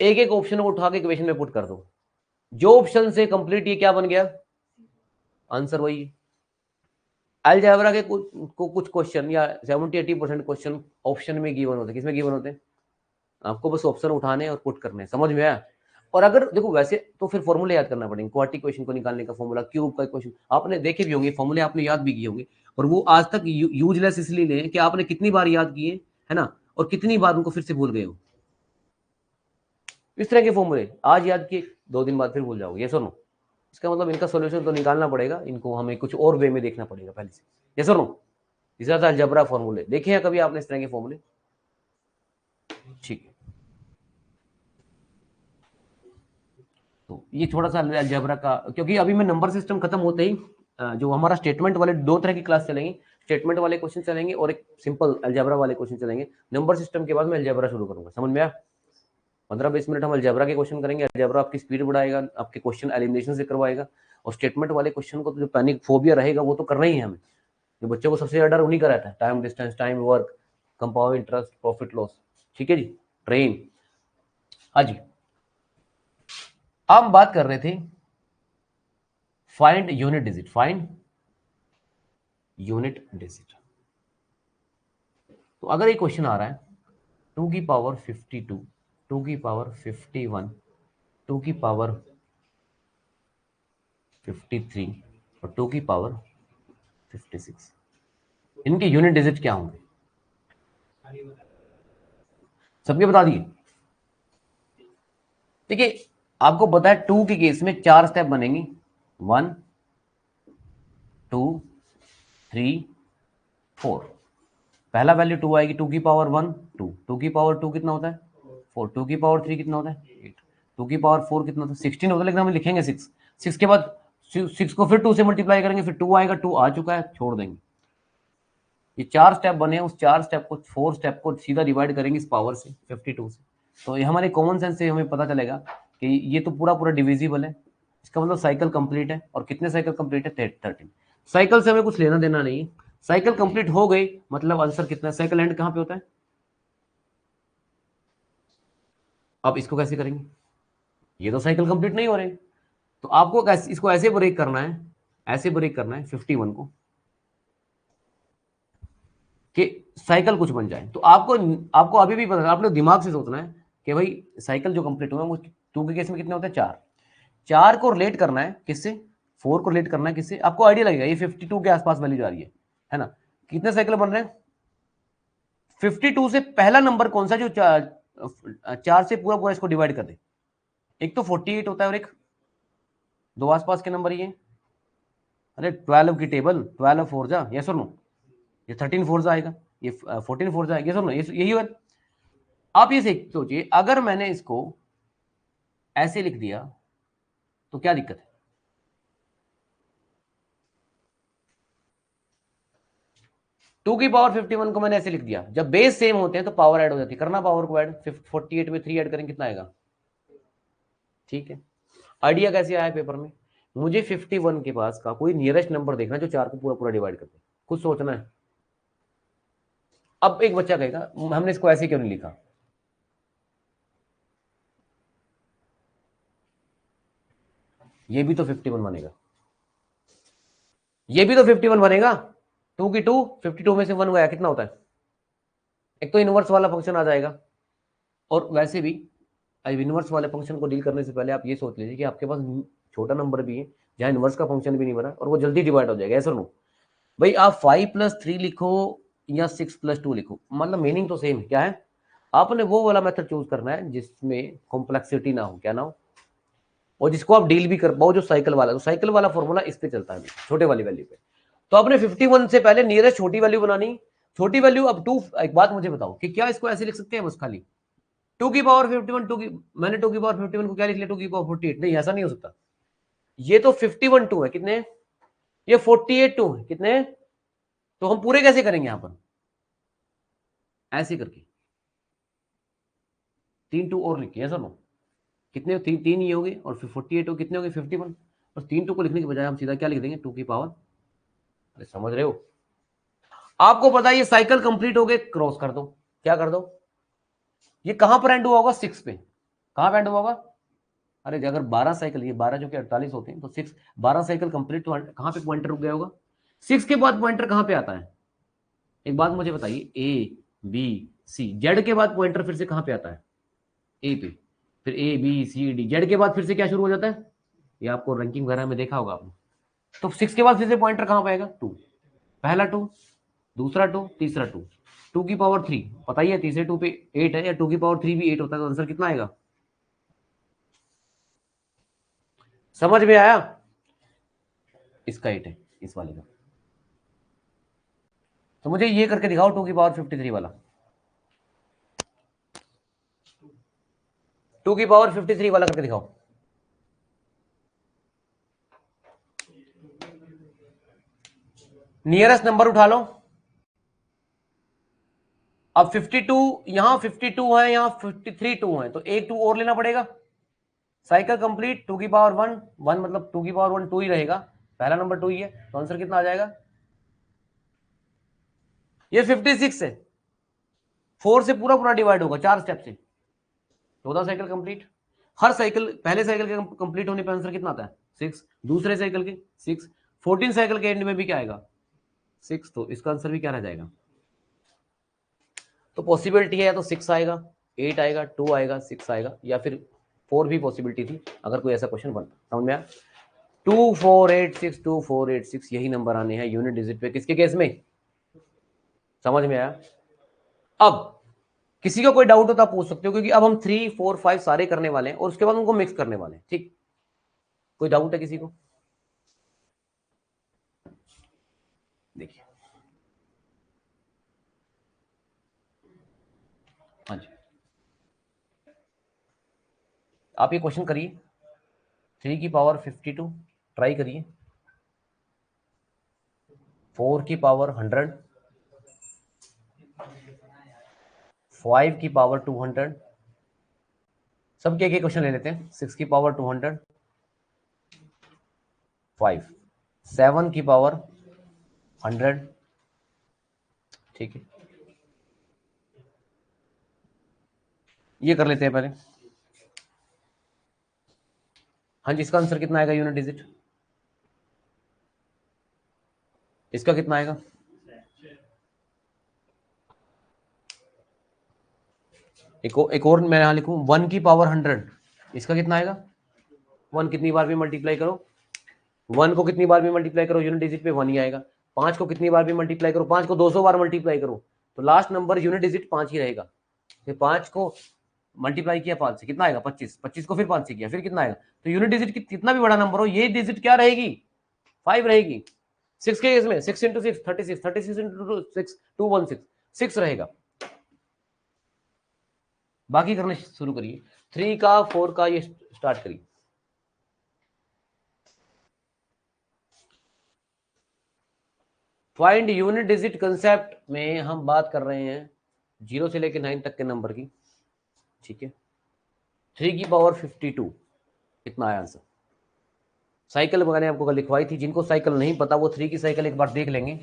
एक एक ऑप्शन को उठा के इक्वेशन में पुट कर दो, जो ऑप्शन से कंप्लीट, ये क्या बन गया आंसर वही। अलजेब्रा के कुछ क्वेश्चन या 70-80% क्वेश्चन ऑप्शन में गिवन होते हैं। किसमें गिवन होते हैं? आपको बस ऑप्शन उठाने और पुट करने, समझ में आया। और अगर देखो वैसे तो फिर फॉर्मूले याद करना पड़ेंगे, क्वाड्रेटिक क्वेश्चन को निकालने का फॉर्मूला, क्यूब का क्वेश्चन आपने देखे भी होंगे, फॉर्मूले आपने याद भी किए होंगे, और वो आज तक यूजलेस इसलिए नहीं कि आपने कितनी बार याद किए है ना, और कितनी बार उनको फिर से भूल गए हो। इस तरह के फॉर्मूले आज याद किए, 2 दिन बाद फिर भूल जाओगे, ये सुनो। इसका मतलब इनका सोल्यूशन तो निकालना पड़ेगा, इनको हमें कुछ और वे में देखना पड़ेगा पहले से, ये सुनो। इस तरह अलजेब्रा फॉर्मूले देखे हैं कभी आपने, इस तरह के फॉर्मूले? ठीक है, तो ये थोड़ा सा अलजेब्रा का, क्योंकि अभी मैं नंबर सिस्टम खत्म होते ही जो हमारा स्टेटमेंट वाले 2 तरह की क्लास चलेंगी, स्टेटमेंट वाले क्वेश्चन चलेंगे और एक सिंपल अलजेब्रा वाले क्वेश्चन चलेंगे। नंबर सिस्टम के बाद मैं अलजेब्रा शुरू करूंगा, समझ में आया? 15-20 मिनट हम अलजेब्रा के क्वेश्चन करेंगे, अलजेब्रा आपकी स्पीड बढ़ाएगा, आपके क्वेश्चन एलिमिनेशन से करवाएगा, और स्टेटमेंट वाले क्वेश्चन को तो जो पैनिक फोबिया रहेगा वो तो करना ही है हमें। जो बच्चों को सबसे ज्यादा डर उन्हीं का रहता है, time distance, time work, compound interest, profit loss. ठीक है जी, ट्रेन। हाँ जी, हम बात कर रहे थे find unit digit, find unit digit. तो अगर एक क्वेश्चन आ रहा है 2 की पावर 52, 2 की पावर 51, 2 की पावर 53 और 2 की पावर 56, इनके यूनिट डिजिट क्या होंगे? सबके बता दिए। देखिए आपको पता है 2 के केस में 4 स्टेप बनेंगी, 1 2 3 4। पहला वैल्यू 2 आएगी, 2 की पावर 1 2, 2 की पावर 2 कितना होता है 4, 2 की पावर 3 कितना होता है 8, 2 की पावर 4 कितना होता है 16 होता है, लेकिन हम लिखेंगे 6। 6 के बाद 6 को फिर 2 से मल्टीप्लाई करेंगे, फिर 2 आएगा, 2 आ चुका है, छोड़ देंगे। ये 4 स्टेप बने, उस 4 स्टेप को 4 स्टेप को सीधा डिवाइड करेंगे इस पावर से 52 से। तो ये हमारे कॉमन सेंस से हमें पता चलेगा कि ये तो पूरा पूरा डिविजिबल है, इसका मतलब साइकिल कंप्लीट है। और कितने साइकिल कंप्लीट है 13। साइकिल से हमें कुछ लेना देना नहीं है, साइकिल कंप्लीट हो गई मतलब आंसर कितना है। साइकिल एंड कहां पे होता है? अब इसको कैसे करेंगे, ये तो साइकिल कंप्लीट नहीं हो रहे, तो आपको कैसे इसको ऐसे ब्रेक करना है, ऐसे ब्रेक करना है 51 को कि साइकिल कुछ बन जाए। तो आपको आपको अभी भी पता, आपने दिमाग से सोचना है कि भाई साइकिल जो कंप्लीट हुआ वो 2 के केस में कितने होते हैं 4। 4 को रिलेट करना है किससे? 4 को रिलेट करना है किससे? आपको आइडिया लगेगा, ये 52 के आसपास वैल्यू जा रही है ना। कितने साइकिल बन रहे हैं 52 से? पहला नंबर कौन सा जो 4 से पूरा पूरा इसको डिवाइड कर दे? एक तो 48 होता है और एक दो आसपास के नंबर ये। अरे 12 की टेबल, 12 फोर जा, यस और नो? ये 13 फोर जा आएगा, ये 14 फोर जाएगा, यस और नो? यही है। आप ये सोचिए अगर मैंने इसको ऐसे लिख दिया तो क्या दिक्कत है? 2 की पावर 51 को मैंने ऐसे लिख दिया, जब बेस सेम होते हैं तो पावर ऐड हो जाती है, करना पावर को ऐड, 48 में 3 ऐड करेंगे कितना आएगा? ठीक है, आइडिया कैसे आया पेपर में? मुझे 51 के पास का कोई नियरेस्ट नंबर देखना जो 4 को पूरा पूरा डिवाइड करते, कुछ सोचना है। अब एक बच्चा कहेगा हमने इसको ऐसे क्यों नहीं लिखा? ये भी तो 51 बनेगा, ये भी तो 51 बनेगा। 2 की 2, 52 में से 1 गया कितना होता है? एक तो इनवर्स वाला फंक्शन आ जाएगा, और वैसे भी इनवर्स वाले फंक्शन को डील करने से पहले आप ये सोच लीजिए कि आपके पास छोटा नंबर भी है जहां इनवर्स का फंक्शन भी नहीं बना और वो जल्दी डिवाइड हो जाएगा, ऐसा नो? भाई आप 5+3 लिखो या 6+2 लिखो, मतलब मीनिंग तो सेम है। क्या है? आपने वो वाला मेथड चूज करना है जिसमें कॉम्प्लेक्सिटी ना हो, क्या ना हो, और जिसको आप डील भी कर पाओ, जो साइकिल वाला, तो साइकिल वाला फॉर्मूला इस पे चलता है छोटे वाली वैल्यू पे। तो आपने 51 से पहले नियरेस्ट छोटी वैल्यू बनानी, छोटी वैल्यू। अब 2, एक बात मुझे बताओ कि क्या इसको ऐसे लिख सकते हैं बस खाली 2 की पावर 51, 2 की, मैंने 2 की पावर 51 को क्या लिख लिया 2 की पावर 48? नहीं, ऐसा नहीं हो सकता। ये तो 51 2 है, कितने? ये 48 2 है, कितने? तो हम पूरे कैसे करेंगे यहां पर? ऐसे करके 3 2 और लिखिए, ऐसा नो? कितने? 3 ये हो गए, और फिर 48 हो, कितने हो गए 51। और 3 2 को लिखने के बजाय हम सीधा क्या लिख देंगे 2 की पावर, अरे समझ रहे हो? आपको पता है ये साइकिल कंप्लीट हो गए, क्रॉस कर दो, क्या कर दो? ये कहां पर एंड हुआ होगा? 6 पे। कहां पे एंड हुआ होगा? अरे अगर 12 साइकिल, ये 12 जो कि 48 होते हैं, तो 6 12 साइकिल कंप्लीट, तो कहां पे पॉइंटर रुक गया होगा? 6 के बाद पॉइंटर कहां पे आता है? एक बात मुझे बताइए, ए बी सी, जेड के बाद पॉइंटर फिर से कहां पे आता है? ए पे। फिर A B C D, Z के बाद फिर से क्या शुरू हो जाता है? ये आपको रैंकिंग वगैरह में देखा होगा आपने। तो 6 के बाद फिर से पॉइंटर कहां पाएगा? 2। पहला 2, दूसरा 2, तीसरा 2, 2 की पावर 3, पता ही है तीसरे 2 पे 8 है, या 2 की पावर 3 भी 8 होता है, तो आंसर कितना आएगा? समझ में आया? इसका 8 है, इस वाले का। तो मुझे ये करके दिखाओ 2 की पावर 53 वाला। 2 की पावर 53 वाला करके दिखाओ। नियरेस्ट नंबर उठा लो। अब 52, यहां 52 है, यहां 53 2 है, तो एक 2 और लेना पड़ेगा। साइकिल कंप्लीट, 2 की पावर 1, 1 मतलब 2 की पावर 1 2 ही रहेगा, पहला नंबर 2 ही है, तो आंसर कितना आ जाएगा? ये 56 है, 4 से पूरा पूरा डिवाइड होगा 4 स्टेप से, 14 साइकिल कंप्लीट। हर साइकिल, पहले साइकिल के कंप्लीट होने पर आंसर कितना आता है? 6, दूसरे साइकिल के 6, 14 साइकिल के एंड में भी क्या आएगा? 6, तो इसका आंसर भी क्या रह जाएगा? तो पॉसिबिलिटी है या तो 6 आएगा, 8 आएगा, 2 आएगा, 6 आएगा, या फिर 4 भी पॉसिबिलिटी थी अगर कोई ऐसा क्वेश्चन बनता। समझ में आया? 2486, 2486 यही नंबर आने हैं यूनिट डिजिट पे, किसके केस में? समझ में आया? अब किसी का कोई डाउट हो तो आप पूछ सकते हो, क्योंकि अब हम 3 4 5 सारे करने वाले हैं और उसके बाद उनको मिक्स करने वाले हैं। ठीक, कोई डाउट है किसी को? देखिए, हाँ जी, आप ये क्वेश्चन करिए, 3 की पावर 52 ट्राई करिए, 4 की पावर 100, 5 की पावर 200, सबके एक क्वेश्चन ले लेते हैं। 6 की पावर 200, 5, 7 की पावर 100, ठीक है, ये कर लेते हैं पहले। हाँ जी, इसका आंसर कितना आएगा यूनिट डिजिट? इसका कितना आएगा? एक और मैं यहां लिखूं, 1 की पावर 100, इसका कितना आएगा? 1 कितनी बार भी मल्टीप्लाई करो, 1 को कितनी बार भी मल्टीप्लाई करो यूनिट डिजिट पे 1 ही आएगा। 5 को कितनी बार भी मल्टीप्लाई करो, 5 को 200 बार मल्टीप्लाई करो, तो लास्ट नंबर यूनिट डिजिट 5 ही रहेगा। फिर 5 को मल्टीप्लाई किया 5 से, कितना आएगा? 25, 25 को फिर 5 से किया, फिर कितना आएगा? तो यूनिट डिजिट कितना भी बड़ा नंबर हो, ये डिजिट क्या रहेगी? 5 रहेगी। 6 के केस में 6 इंटू 6 36, 36 इंटू 6 216, 6 रहेगा। बाकी करने शुरू करिए, 3 का 4 का ये स्टार्ट करिए। फाइंड यूनिट डिजिट कंसेप्ट में हम बात कर रहे हैं 0 से लेकर 9 तक के नंबर की, ठीक है। 3 की पावर 52 कितना आया आंसर? साइकिल मैंने आपको लिखवाई थी, जिनको साइकिल नहीं पता वो 3 की साइकिल एक बार देख लेंगे।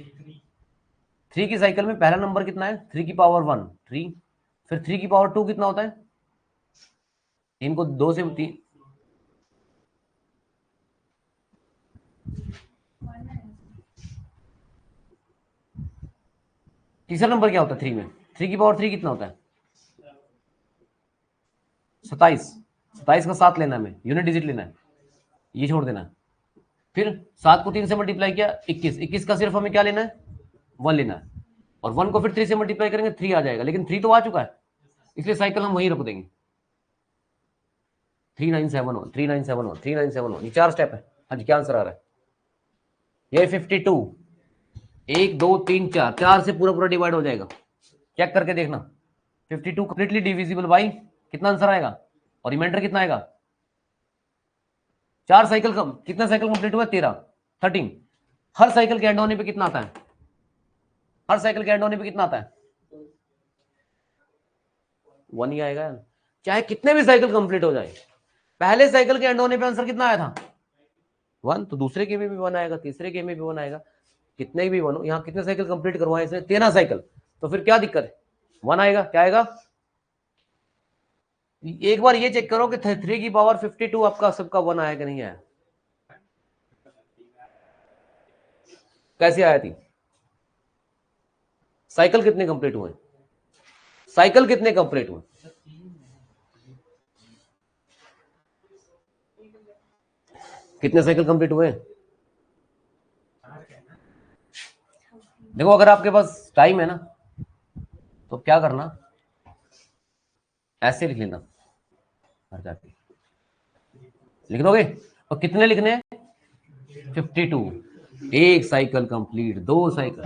3 की साइकिल में पहला नंबर कितना है? 3 की पावर 1 3, फिर 3 की पावर 2 कितना होता है? इनको 2 से 3, तीसरा नंबर क्या होता है 3 में? 3 की पावर 3 कितना होता है? 27, 27 का 7 लेना है, हमें यूनिट डिजिट लेना है, ये छोड़ देना है। फिर 7 को 3 से मल्टीप्लाई किया 21, 21 का सिर्फ हमें क्या लेना है? 1 लेना है, और 1 को फिर 3 से मल्टीप्लाई करेंगे 3 आ जाएगा, लेकिन 3 तो आ चुका है, इसलिए साइकिल हम वहीं रख देंगे। 3971 3971 3971, ये 4 स्टेप है। हाँ जी, क्या आंसर आ रहा है? ये 52, 1 2 3 4, 4 से पूरा पूरा डिवाइड हो जाएगा, चेक करके देखना। 52 कंप्लीटली डिविजिबल बाई कितना आंसर आएगा, और रिमाइंडर कितना आएगा? 4 साइकिल कम, कितना साइकिल कंप्लीट हुआ? 13। हर साइकिल के एंड होने पे कितना आता है? हर साइकिल के एंड होने पे कितना आता है? 1 ही आएगा, चाहे कितने भी साइकिल कंप्लीट हो जाए। पहले साइकिल के एंड होने पे आंसर कितना आया था? 1, तो दूसरे के में भी 1 आएगा, तीसरे के में भी 1 आएगा, कितने भी 1 हो। यहाँ कितने साइकिल कंप्लीट करवाए इसने? 13 साइकिल, तो फिर क्या दिक्कत है? 1 आएगा, क्या आएगा? एक बार ये चेक करो कि 3 की पावर 52 आपका सबका 1 आया कि नहीं आया, कैसे आया थी? साइकिल कितने कंप्लीट हुए? साइकिल कितने कंप्लीट हुए? कितने साइकिल कंप्लीट हुए? देखो अगर आपके पास टाइम है ना तो क्या करना, ऐसे लिख लेना, घर जाके लिख दोगे। और कितने लिखने हैं? 52। एक साइकिल कंप्लीट, 2 साइकिल,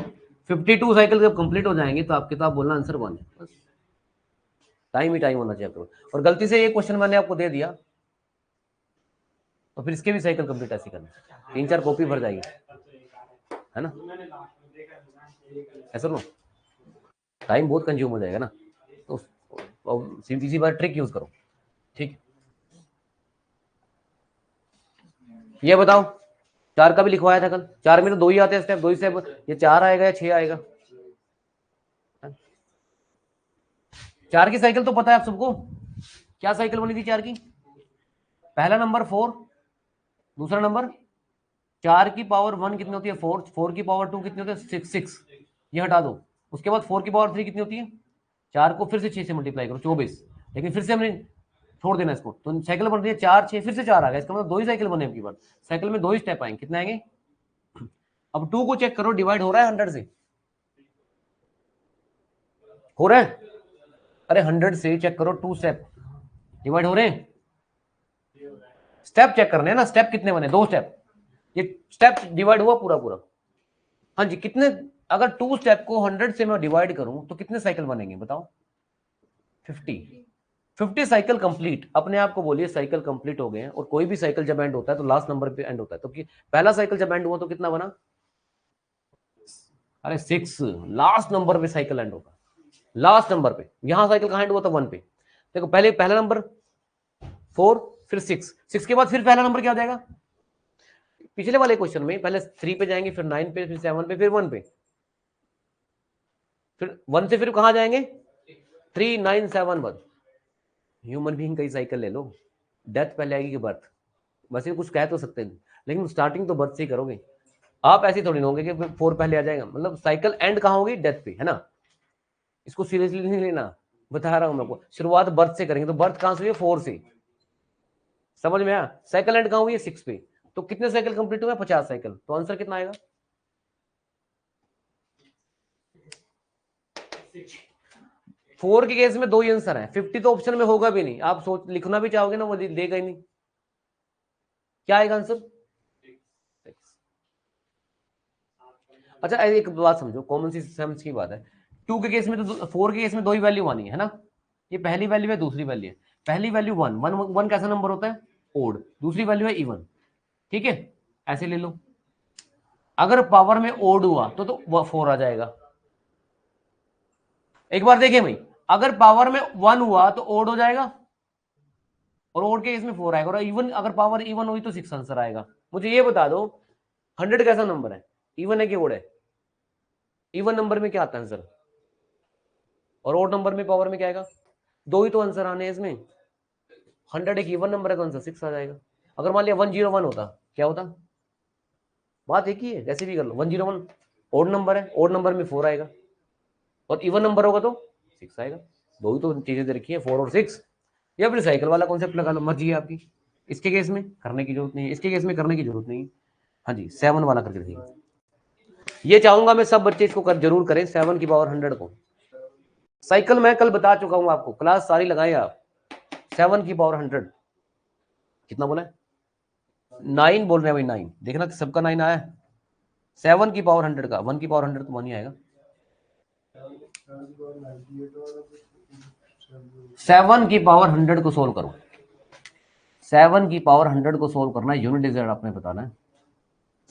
52 साइकिल जब कंप्लीट हो जाएंगे तो आपके पास बोलना आंसर 1 है, बस। टाइम ही टाइम होना चाहिए आपको। और गलती से ये क्वेश्चन मैंने आपको दे दिया तो फिर इसके भी साइकिल कंप्लीट ऐसे करना, 3-4 कॉपी भर जाएगी, है ना? ऐसा लो, टाइम बहुत कंज्यूम हो जाएगा ना, तो सीधी सी बात, ट्रिक यूज करो, ठीक। ये बताओ, 4 का भी लिखवाया था कल, 4 में तो 2 ही आते हैं स्टेप, 2 ही स्टेप, ये 4 आएगा या 6 आएगा? 4 की साइकिल तो पता है आप सबको, क्या साइकिल बनी थी 4 की? पहला नंबर 4, दूसरा नंबर 4 की पावर 1 कितनी होती है? 4, 4 की पावर 2 कितनी होती है? 6, ये हटा दो। उसके बाद 4 की पावर 3 कितनी होती है? 4 को फिर से 6 से मल्टीप्लाई करो, 24। लेकिन फिर से हमने छोड़ देना इसको, तो साइकिल बन रही है 4, 6, फिर से 4 आ गया, इसका मतलब 2 ही साइकिल बने आपकी बार। साइकिल में 2 ही स्टेप आएंगे, कितने आएंगे? अब 2 को चेक करो, डिवाइड हो रहा है 100 से? हो रहा है? अरे 100 से चेक करो, 2 स्टेप डिवाइड हो रहे हैं? स्टेप चेक करने हैं ना, स्टेप कितने बने? 2 स्टेप, ये स्टेप डिवाइड हुआ पूरा पूरा। हाँ जी, कितने? अगर 2 स्टेप को 100 से मैं डिवाइड करूं तो कितने साइकिल बनेंगे बताओ? 50 साइकिल कंप्लीट। अपने आप को बोलिए साइकिल कंप्लीट हो गए हैं। और कोई भी साइकिल जब एंड होता है तो लास्ट नंबर पे एंड होता है, तो पहला साइकिल जब एंड हुआ तो कितना बना? अरे 6, लास्ट नंबर पे साइकिल एंड होगा, लास्ट नंबर पे। यहां साइकिल कहां एंड हुआ था? 1 पे। देखो पहले पहला नंबर 4, फिर 6 के बाद फिर पहला नंबर क्या हो जाएगा? पिछले वाले क्वेश्चन में पहले 3 पे जाएंगे, फिर 9 पे, फिर 7 पे, फिर 1 पे, फिर 1 से फिर कहां जाएंगे? 3, 9, 7, 1। ह्यूमन बीइंग का साइकिल ले लो, डेथ पहले आएगी कि बर्थ? वैसे कुछ कह तो सकते हैं, लेकिन स्टार्टिंग तो बर्थ से ही करोगे। आप ऐसे थोड़ी ना होंगे कि 4 पहले आ जाएगा, मतलब साइकिल एंड कहां होगी? डेथ पे, है ना? इसको सीरियसली नहीं लेना, बता रहा हूं मैं आपको। शुरुआत बर्थ से करेंगे, तो बर्थ कहां से हुई है? 4 से। समझ में आया? साइकिल एंड कहां हुई है? 6 पे। तो कितने साइकिल कंप्लीट हुए? 50 साइकिल। तो आंसर कितना आएगा? 4 के केस में 2 ही आंसर है, 50 तो ऑप्शन में होगा भी नहीं। आप सोच लिखना भी चाहोगे ना, वो देगा ही नहीं। क्या आएगा आंसर? अच्छा एक बात समझो, कॉमन सेंस की बात है। 2 के केस में तो 4 के केस में 2 ही वैल्यू आनी है ना? ये पहली वैल्यू है, दूसरी वैल्यू है। पहली वैल्यू 1, 1 कैसा नंबर होता है? ओड। दूसरी वैल्यू है इवन, ठीक है? ऐसे ले लो। अगर पावर में ओड हुआ तो 4 आ जाएगा। एक बार देखें भाई, अगर पावर में 1 हुआ तो ओड हो जाएगा, और ओड के केस में 4 आएगा। और इवन, अगर पावर इवन हुई तो 6 आंसर आएगा। मुझे ये बता दो, 100 कैसा नंबर है? इवन है कि ओड है? इवन नंबर में क्या आता है आंसर? और ओड नंबर में पावर में क्या आएगा? 2 ही तो आंसर आने हैं इसमें। 100 एक इवन नंबर है तो आंसर 6 आ जाएगा। अगर मान लिया 101 होता, क्या होता? बात एक ही है, कैसे भी कर लो। 101 ओड नंबर है, ओड नंबर में 4 आएगा, और इवन नंबर होगा तो 6 आएगा। 2 ही तो चीजें दे रखी है, 4 और 6। या फिर साइकिल वाला कॉन्सेप्ट लगा लो, मर्जी है आपकी। इसके केस में करने की जरूरत नहीं है, इसके केस में करने की जरूरत नहीं है। हाँ जी, 7 वाला करके देखिए। ये चाहूंगा मैं सब बच्चे इसको जरूर करें, 7 की पावर 100 को। साइकिल मैं कल बता चुका हूं आपको, क्लास सारी लगाए आप। 7 की पावर 100 कितना बोला है? 9 बोल रहे हैं भाई, 9 देखना सबका 9 आया। 7 की पावर 100 का, 1 की पावर 100 तो 1 ही आएगा। 7 की पावर 100 को सोल्व करो। 7 की पावर 100 को सोल्व करना है, यूनिट डिजिट आपने बताना है।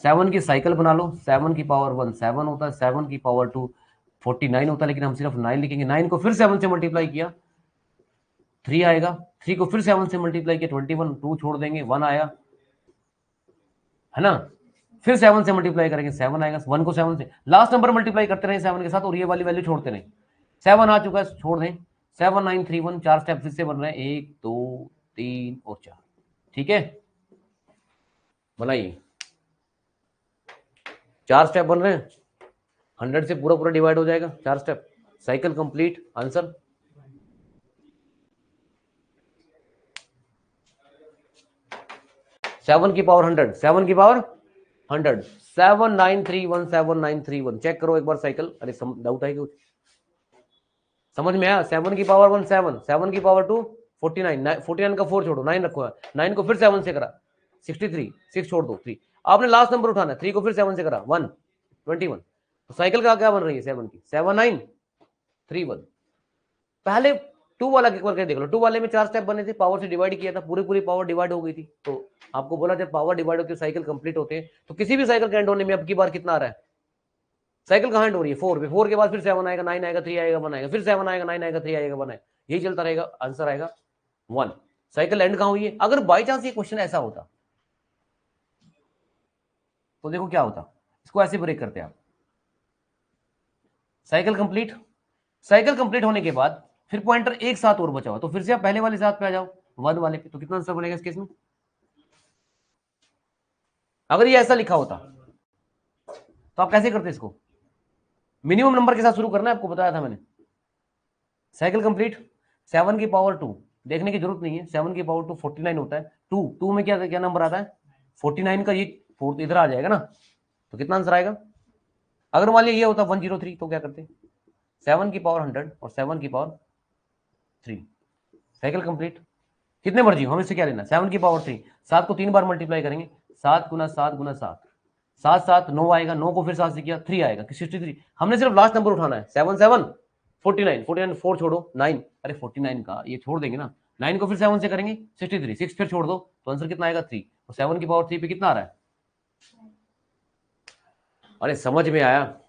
7 की साइकिल बना लो। 7 की पावर 1 7 होता है, 7 की पावर 2 49 होता है, लेकिन हम सिर्फ 9 लिखेंगे। 9 को फिर 7 से मल्टीप्लाई किया, 3 आएगा। 3 को फिर 7 से मल्टीप्लाई किया, 21। 2 छोड़ देंगे, 1 आया, है ना? फिर 7 से मल्टीप्लाई करेंगे, 7 आएगा। 1 को 7 से लास्ट नंबर मल्टीप्लाई करते रहे 7 के साथ, और ये वाली वैल्यू छोड़ते रहे। 7 आ चुका है, छोड़ दें। 7931, 4 स्टेप फिर से बन रहे हैं, 1 2 3 और 4। ठीक है, बनाइए, 4 स्टेप बन रहे हैं, 100 से पूरा पूरा डिवाइड हो जाएगा 4 स्टेप। साइकिल कंप्लीट, आंसर 7 की पावर 100, 7 की पावर 100, 7931, 7931। चेक करो एक बार साइकिल। अरे डाउट है कुछ, समझ में आया? 7 की पावर 1 7, 7 की पावर 2 49, 49 का 4 छोड़ो, 9 रखो है, 9 को फिर 7 से करा 63, 6 छोड़ दो 3, आपने लास्ट नंबर उठाना है, 3 को फिर 7 से करा 1 21। तो साइकिल का क्या बन रही है 7 की, 7931। पहले 2 वाला एक बार देख लो, 2 वाले में 4 स्टेप बने थे, पावर से डिवाइड किया था, पूरी पूरी पावर डिवाइड हो गई थी। तो आपको बोला जब पावर डिवाइड होती है साइकिल कंप्लीट होते हैं। तो किसी भी साइकिल के एंड होने में अब की बार कितना आ रहा है, साइकिल कहाँ एंड हो रही है 4 पे, 4 के बाद फिर 7 आएगा, 9 आएगा, 3 आएगा, 1 आएगा, फिर 7 आएगा, 9 आएगा, 3 आएगा, 1 आएगा, यही चलता रहेगा, आंसर आएगा 1। साइकिल एंड कहाँ हुई है? अगर बाई चांस ये क्वेश्चन ऐसा होता तो देखो क्या होता, इसको ऐसे ब्रेक करते आप, साइकिल कंप्लीट, साइकिल कंप्लीट होने के बाद फिर पॉइंटर एक साथ और बचा हुआ, तो फिर से आप पहले वाले साथ पे आ जाओ, 1 वाले पे। तो कितना आंसर बनेगा इस केस में? अगर ये ऐसा लिखा होता तो आप कैसे करते इसको? मिनिमम नंबर के साथ शुरू करना है, आपको बताया था मैंने। साइकिल कंप्लीट, 7 की पावर 2, देखने की जरूरत नहीं है, 7 की पावर 2 49 होता है, 2 में क्या क्या नंबर आता है 49 का, ये 4 इधर आ जाएगा ना, तो कितना आंसर आएगा? अगर मान लिया ये होता 103 तो क्या करते, 7 की पावर 100 और 7 की पावर 3, साइकिल कंप्लीट। कितने मर्जी हम इससे क्या लेना, 7 की पावर 3, 7 को 3 बार मल्टीप्लाई करेंगे, 7 गुना 7 गुना 7, 7 7 9 आएगा, 9 को फिर 7 से किया 3 आएगा, 63। हमने सिर्फ लास्ट नंबर उठाना है, 7 7 49, 49 4 छोड़ो 9, अरे 49 का ये छोड़ देंगे ना, 9 को फिर 7 से करेंगे 63, 6 फिर छोड़ दो, तो आंसर कितना आएगा 3, और 7 की पावर 3 पे कितना आ रहा है? अरे समझ में आया?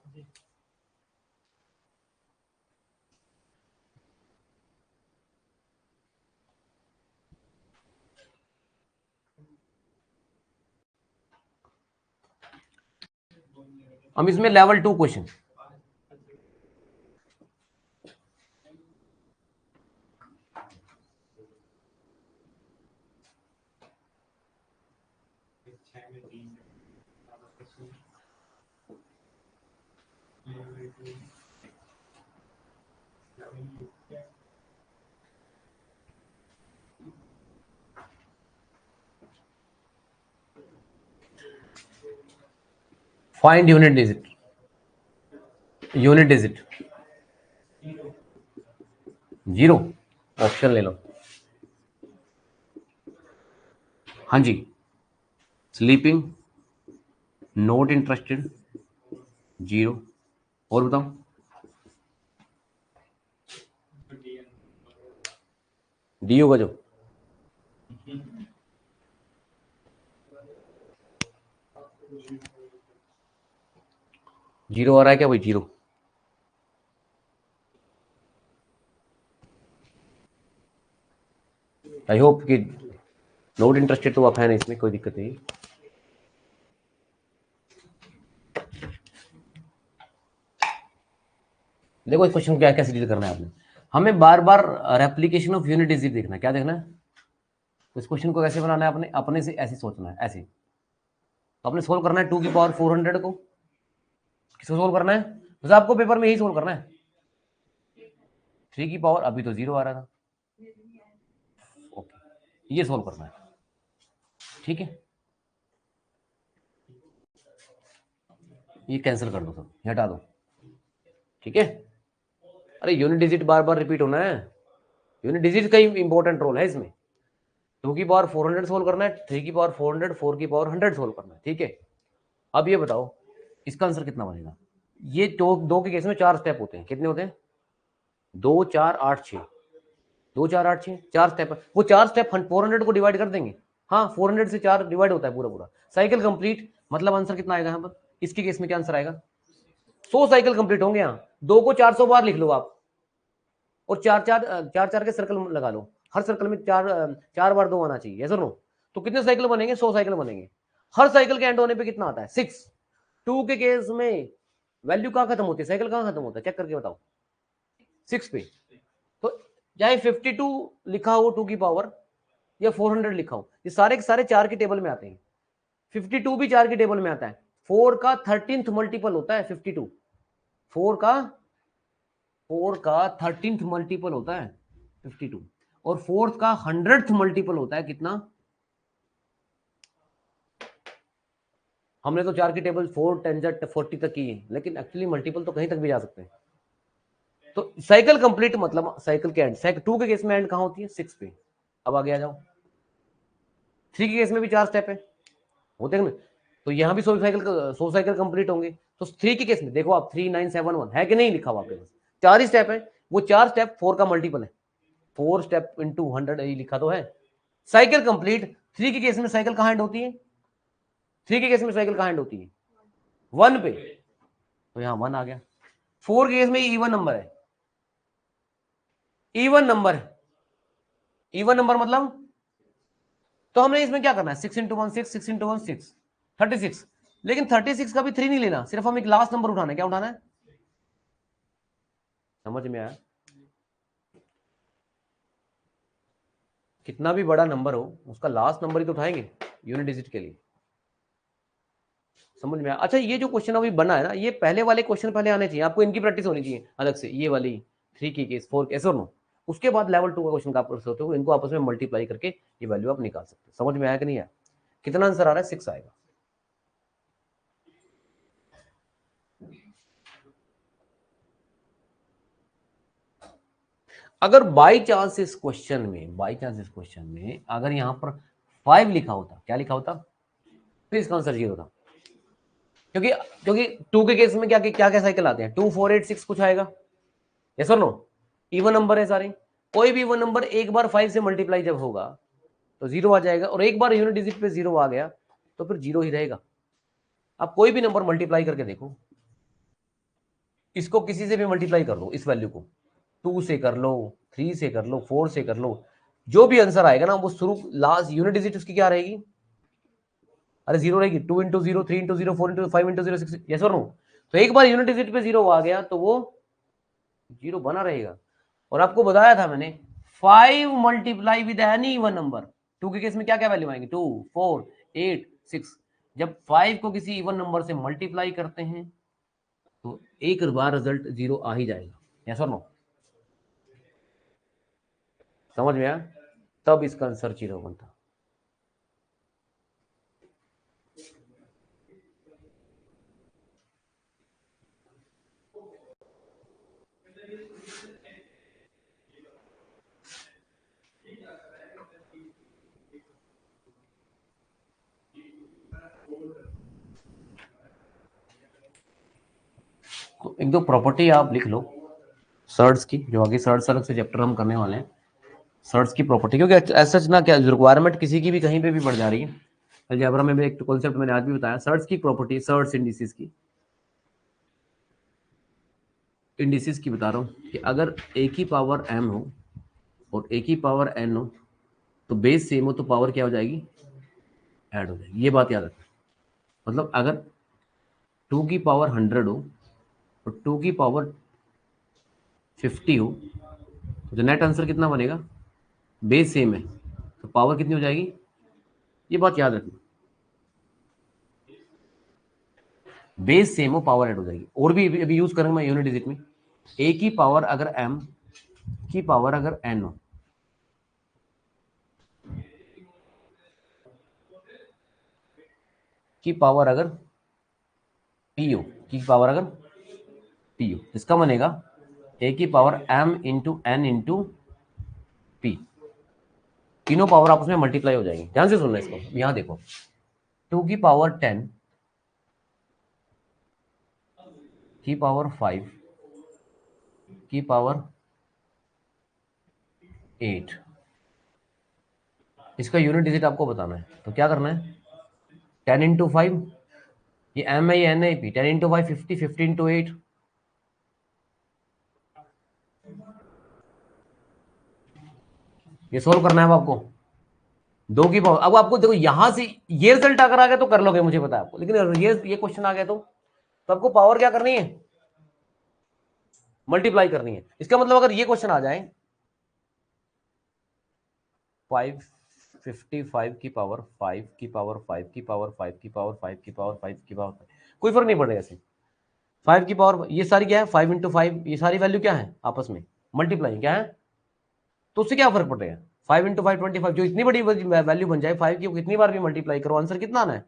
हम इसमें level 2 question, find unit digit, unit digit 0, option ले लो। हाँ जी, स्लीपिंग, नॉट इंटरेस्टेड, 0, और बताओ। डी होगा जो, जीरो आ रहा है क्या भाई, 0? आई होप कि नॉट इंटरेस्टेड तो आप है ना, इसमें कोई दिक्कत नहीं। देखो इस क्वेश्चन को क्या कैसे डील करना है आपने, हमें बार बार रेप्लीकेशन ऑफ यूनिट डिजिट देखना है। क्या देखना है? तो इस क्वेश्चन को कैसे बनाना है, आपने अपने से ऐसे सोचना है, ऐसे। तो आपने सोल्व करना है 2 की पावर 400 को, किसको सोल्व करना है? बस आपको पेपर में यही सोल्व करना है। 3 की पावर, अभी तो 0 आ रहा था, ओके, ये सोल्व करना है, ठीक है। ये कैंसिल कर दो, सब ये हटा दो, ठीक है। अरे यूनिट डिजिट बार बार रिपीट होना है, यूनिट डिजिट का ही इंपॉर्टेंट रोल है इसमें। 2 की पावर 400 सोल्व करना है, 3 की पावर 400, 4 की पावर 100 सोल्व करना है, ठीक है। अब ये बताओ इसका आंसर कितना बनेगा। ये दो के केस में 4 स्टेप होते हैं, कितने होते हैं? 2 4 8 6, 2 4 8 6, 4 स्टेप। वो 4 स्टेप 400 को डिवाइड कर देंगे, हाँ 400 से 4 डिवाइड होता है पूरा पूरा। साइकिल कंप्लीट, मतलब आंसर कितना आएगा यहाँ पर, इसके केस में क्या आंसर आएगा? 100 साइकिल कंप्लीट होंगे यहाँ। 2 को 400 बार लिख लो आप, और 4 4 के सर्कल लगा लो, हर सर्कल में 4 बार 2 आना चाहिए, सर नो। तो कितने साइकिल बनेंगे? 100 साइकिल बनेंगे। हर साइकिल के एंड होने पे कितना आता है? 6। 2 के केस में वैल्यू कहाँ खत्म होती है, साइकिल कहाँ खत्म होता है, चेक करके बताओ। 6 पे। तो चाहे 52 लिखा हो 2 की पावर या 400 लिखा हो, ये सारे के सारे 4 की टेबल में आते हैं। 52 भी 4 की टेबल में आता है। 4 का 13th मल्टीपल होता है 52। 4 का 13th मल्टीपल होता है 52 और 4th का 100th मल्टीपल होता है कितना? हमने तो 4 की टेबल 4 10 40 तक की है, लेकिन एक्चुअली मल्टीपल तो कहीं तक भी जा सकते हैं। तो साइकिल कंप्लीट मतलब साइकिल के एंड, साइकिल 2 के केस में एंड कहां होती है? 6 पे। अब आगे आ जाओ, 3 के केस में भी 4 स्टेप है, होते हैं ना? तो यहां भी 100 साइकिल कंप्लीट होंगे। तो 3 के केस में देखो आप 3 9 7 1 है कि नहीं लिखा हुआ आपके पास? 4 ही स्टेप है, वो 4 स्टेप 4 का मल्टीपल है। 4 स्टेप इंटू 100 लिखा तो है। साइकिल कंप्लीट 3 के केस में साइकिल कहां एंड होती है? 3 के केस में साइकिल कहां एंड होती है? 1 पे, तो यहां 1 आ गया। 4 के केस में इवन नंबर है, इवन नंबर है, इवन नंबर मतलब तो हमने इसमें क्या करना है? 6 इंटू 1 6, 6 इंटू 1 6, 36। लेकिन 36 का भी 3 नहीं लेना, सिर्फ हम एक लास्ट नंबर उठाना है। क्या उठाना है? समझ में आया? कितना भी बड़ा नंबर हो उसका लास्ट नंबर ही तो उठाएंगे यूनिट डिजिट के लिए। समझ में आया? अच्छा, ये जो क्वेश्चन अभी बना है ना, ये पहले वाले क्वेश्चन पहले आने चाहिए आपको, इनकी प्रैक्टिस होनी चाहिए अलग से। ये वाली 3 की केस 4 केस और नो, उसके बाद लेवल 2 का क्वेश्चन का आप कर सकते हो। इनको आपस में मल्टीप्लाई करके ये वैल्यू आप निकाल सकते हो। समझ में आया कि नहीं आया? कितना आंसर आ रहा है? 6 आएगा। अगर बाई चांस इस क्वेश्चन में अगर यहां पर 5 लिखा होता, क्या लिखा होता? फिर इसका आंसर 0 था। क्योंकि क्योंकि 2 के केस में क्या क्या क्या साइकिल आते हैं? 2 4 8 6 कुछ आएगा। यस और नो? इवन नंबर है सारे। कोई भी इवन नंबर एक बार 5 से मल्टीप्लाई जब होगा तो 0 आ जाएगा, और एक बार यूनिट डिजिट पे 0 आ गया तो फिर 0 ही रहेगा। आप कोई भी नंबर मल्टीप्लाई करके देखो, इसको किसी से भी मल्टीप्लाई कर लो, इस वैल्यू को 2 से कर लो, 3 से कर लो, 4 से कर लो, जो भी आंसर आएगा ना वो शुरू लास्ट यूनिट डिजिट उसकी क्या रहेगी? अरे 0 रहेगी। 2 into 0, 3 into 0, 4 into 5 into 0 6। Yes और नो? तो एक बार यूनिट डिजिट पे 0 आ गया तो वो 0 बना रहेगा। और आपको बताया था मैंने 5 multiply with any even number. 2 के केस में क्या क्या वैल्यू आएंगे? 2 4 8 6। जब 5 को किसी इवन नंबर से मल्टीप्लाई करते हैं तो एक बार रिजल्ट 0 आ ही जाएगा। यस और नो? समझ में आया? तब इसका आंसर 0 बनता। तो एक दो प्रॉपर्टी आप लिख लो सर्च की, जो आगे सर्च अलग से चैप्टर हम करने वाले हैं। सर्च की प्रॉपर्टी, क्योंकि ऐसा ना क्या रिक्वायरमेंट किसी की भी कहीं पे भी बढ़ जा रही है। अलजेब्रा में भी एक कॉन्सेप्ट मैंने आज भी बताया, सर्च की प्रॉपर्टी, सर्च इंडिसेस की, इंडिसेस की बता रहा हूँ कि अगर एक ही पावर m हो और एक ही पावर n हो तो बेस सेम हो तो पावर क्या हो जाएगी? ऐड हो जाएगी। ये बात याद रखना। मतलब अगर 2 की पावर 100 हो और 2 की पावर 50 हो तो नेट आंसर कितना बनेगा? बेस सेम है तो पावर कितनी हो जाएगी? ये बात याद रखना। बेस सेम हो पावर ऐड हो जाएगी। और भी अभी यूज करूंगा मैं यूनिट डिजिट में। ए की पावर अगर m की पावर अगर n हो, की पावर अगर p हो, की पावर अगर p हो, इसका बनेगा a की power m into n into p। तीनों पावर आपस में मल्टीप्लाई हो जाएंगी। ध्यान से सुनना इसको। यहां देखो 2 की पावर 10 की पावर 5 की पावर 8, इसका यूनिट डिजिट आपको बताना है। तो क्या करना है? 10 इंटू 5, ये m है ये n है p, 10 इंटू 5 50, 50 इंटू 8, ये सोल्व करना है अब आपको। 2 की पावर, अब आपको देखो यहां से ये रिजल्ट अगर आ गया तो कर लोगे, मुझे पता है आपको, लेकिन ये क्वेश्चन आ गया तो आपको पावर क्या करनी है? मल्टीप्लाई करनी है। इसका मतलब अगर ये क्वेश्चन आ जाए 555 की पावर 5 की पावर 5 की पावर 5 की पावर 5 की पावर 5 की पावर 5, कोई फर्क नहीं पड़ेगा ऐसे। 5 की पावर ये सारी क्या है, 5 इंटू 5, ये सारी वैल्यू क्या है आपस में मल्टीप्लाई क्या है, तो उससे क्या फर्क पड़ेगा। 5 इंटू 5 25, जो इतनी बड़ी वैल्यू बन जाए 5 की, कितनी बार भी मल्टीप्लाई करो आंसर कितना आना है।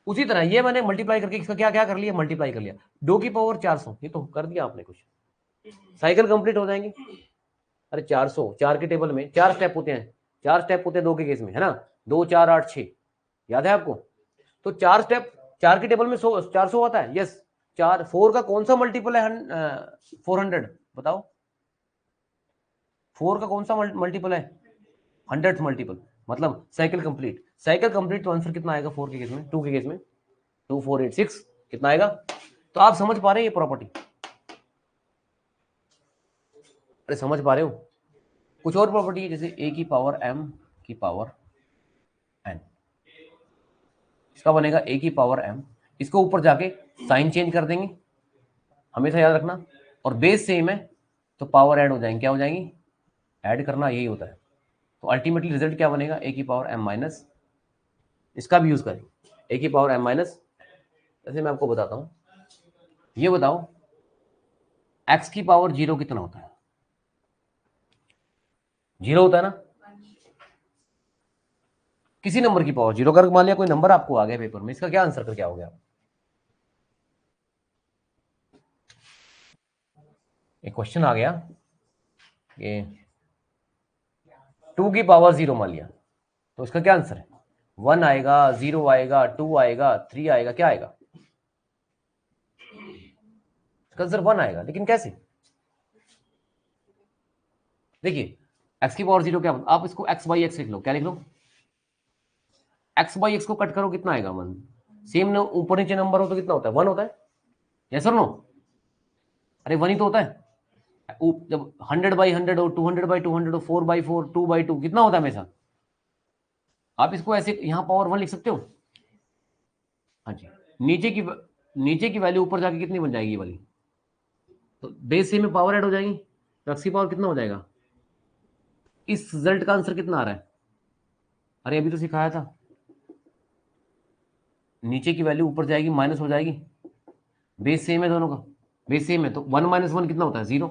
उसी तरह ये मैंने मल्टीप्लाई करके इसका क्या क्या कर लिया, मल्टीप्लाई कर लिया, 2 की पावर 400, ये तो कर दिया आपने कुछ, साइकिल कंप्लीट हो जाएंगे। अरे 400, 4 के टेबल में 4 स्टेप होते हैं, 4 स्टेप होते हैं 2 के केस में, है ना, 2 4 8 6, याद है आपको। तो 4 स्टेप 4 के टेबल में 400 आता है, यस। 4 4 का कौन सा मल्टीपल है 400, बताओ 4 का कौन सा मल्टीपल है, 100th मल्टीपल, मतलब साइकिल कंप्लीट। साइकिल कंप्लीट तो आंसर कितना आएगा 4 के केस में, 2 के केस में 2 4 8 6, कितना आएगा। तो आप समझ पा रहे हैं ये प्रॉपर्टी, अरे समझ पा रहे हो। कुछ और प्रॉपर्टी है जैसे a की पावर m की पावर n, इसका बनेगा a की पावर m, इसको ऊपर जाके साइन चेंज कर देंगे, हमेशा याद रखना, और बेस सेम है तो पावर ऐड हो जाएंगे, क्या हो जाएंगी, ऐड करना, यही होता है। तो अल्टीमेटली रिजल्ट क्या बनेगा, a की पावर m माइनस, इसका भी यूज करें, a की पावर m माइनस। जैसे मैं आपको बताता हूं, ये बताओ x की पावर 0 कितना होता है, 0 होता है ना, किसी नंबर की पावर 0, अगर मान लिया कोई नंबर आपको आ गया पेपर में, इसका क्या आंसर करके आओगे आप। एक क्वेश्चन आ गया ये 2 की पावर 0 मान लिया, तो इसका क्या आंसर है, 1 आएगा, 0 आएगा, 2 आएगा, 3 आएगा, क्या आएगा, इसका आंसर 1 आएगा। लेकिन कैसे, देखिए x की पावर 0 क्या, आप इसको x बाई एक्स लिख लो, क्या लिख लो, x बाई एक्स को कट करो, कितना आएगा 1, सेम ऊपर नीचे नंबर हो तो कितना होता है, 1 होता है, यस और नो, अरे 1 ही तो होता है। जब 100/100 हो, 200/200 हो, 4/4, 2/2, कितना होता है हमेशा। आप इसको ऐसे यहां पावर 1 लिख सकते हो, हाँ जी, नीचे की वैल्यू ऊपर जाके कितनी बन जाएगी ये वाली, तो बेस से में पावर ऐड हो जाएगी, तो x की पावर कितना हो जाएगा, इस रिजल्ट का आंसर कितना आ रहा है, अरे अभी तो सिखाया था, नीचे की वैल्यू ऊपर जाएगी माइनस हो जाएगी, बेस सेम है दोनों का, बेस सेम है तो 1 - 1 कितना होता है 0।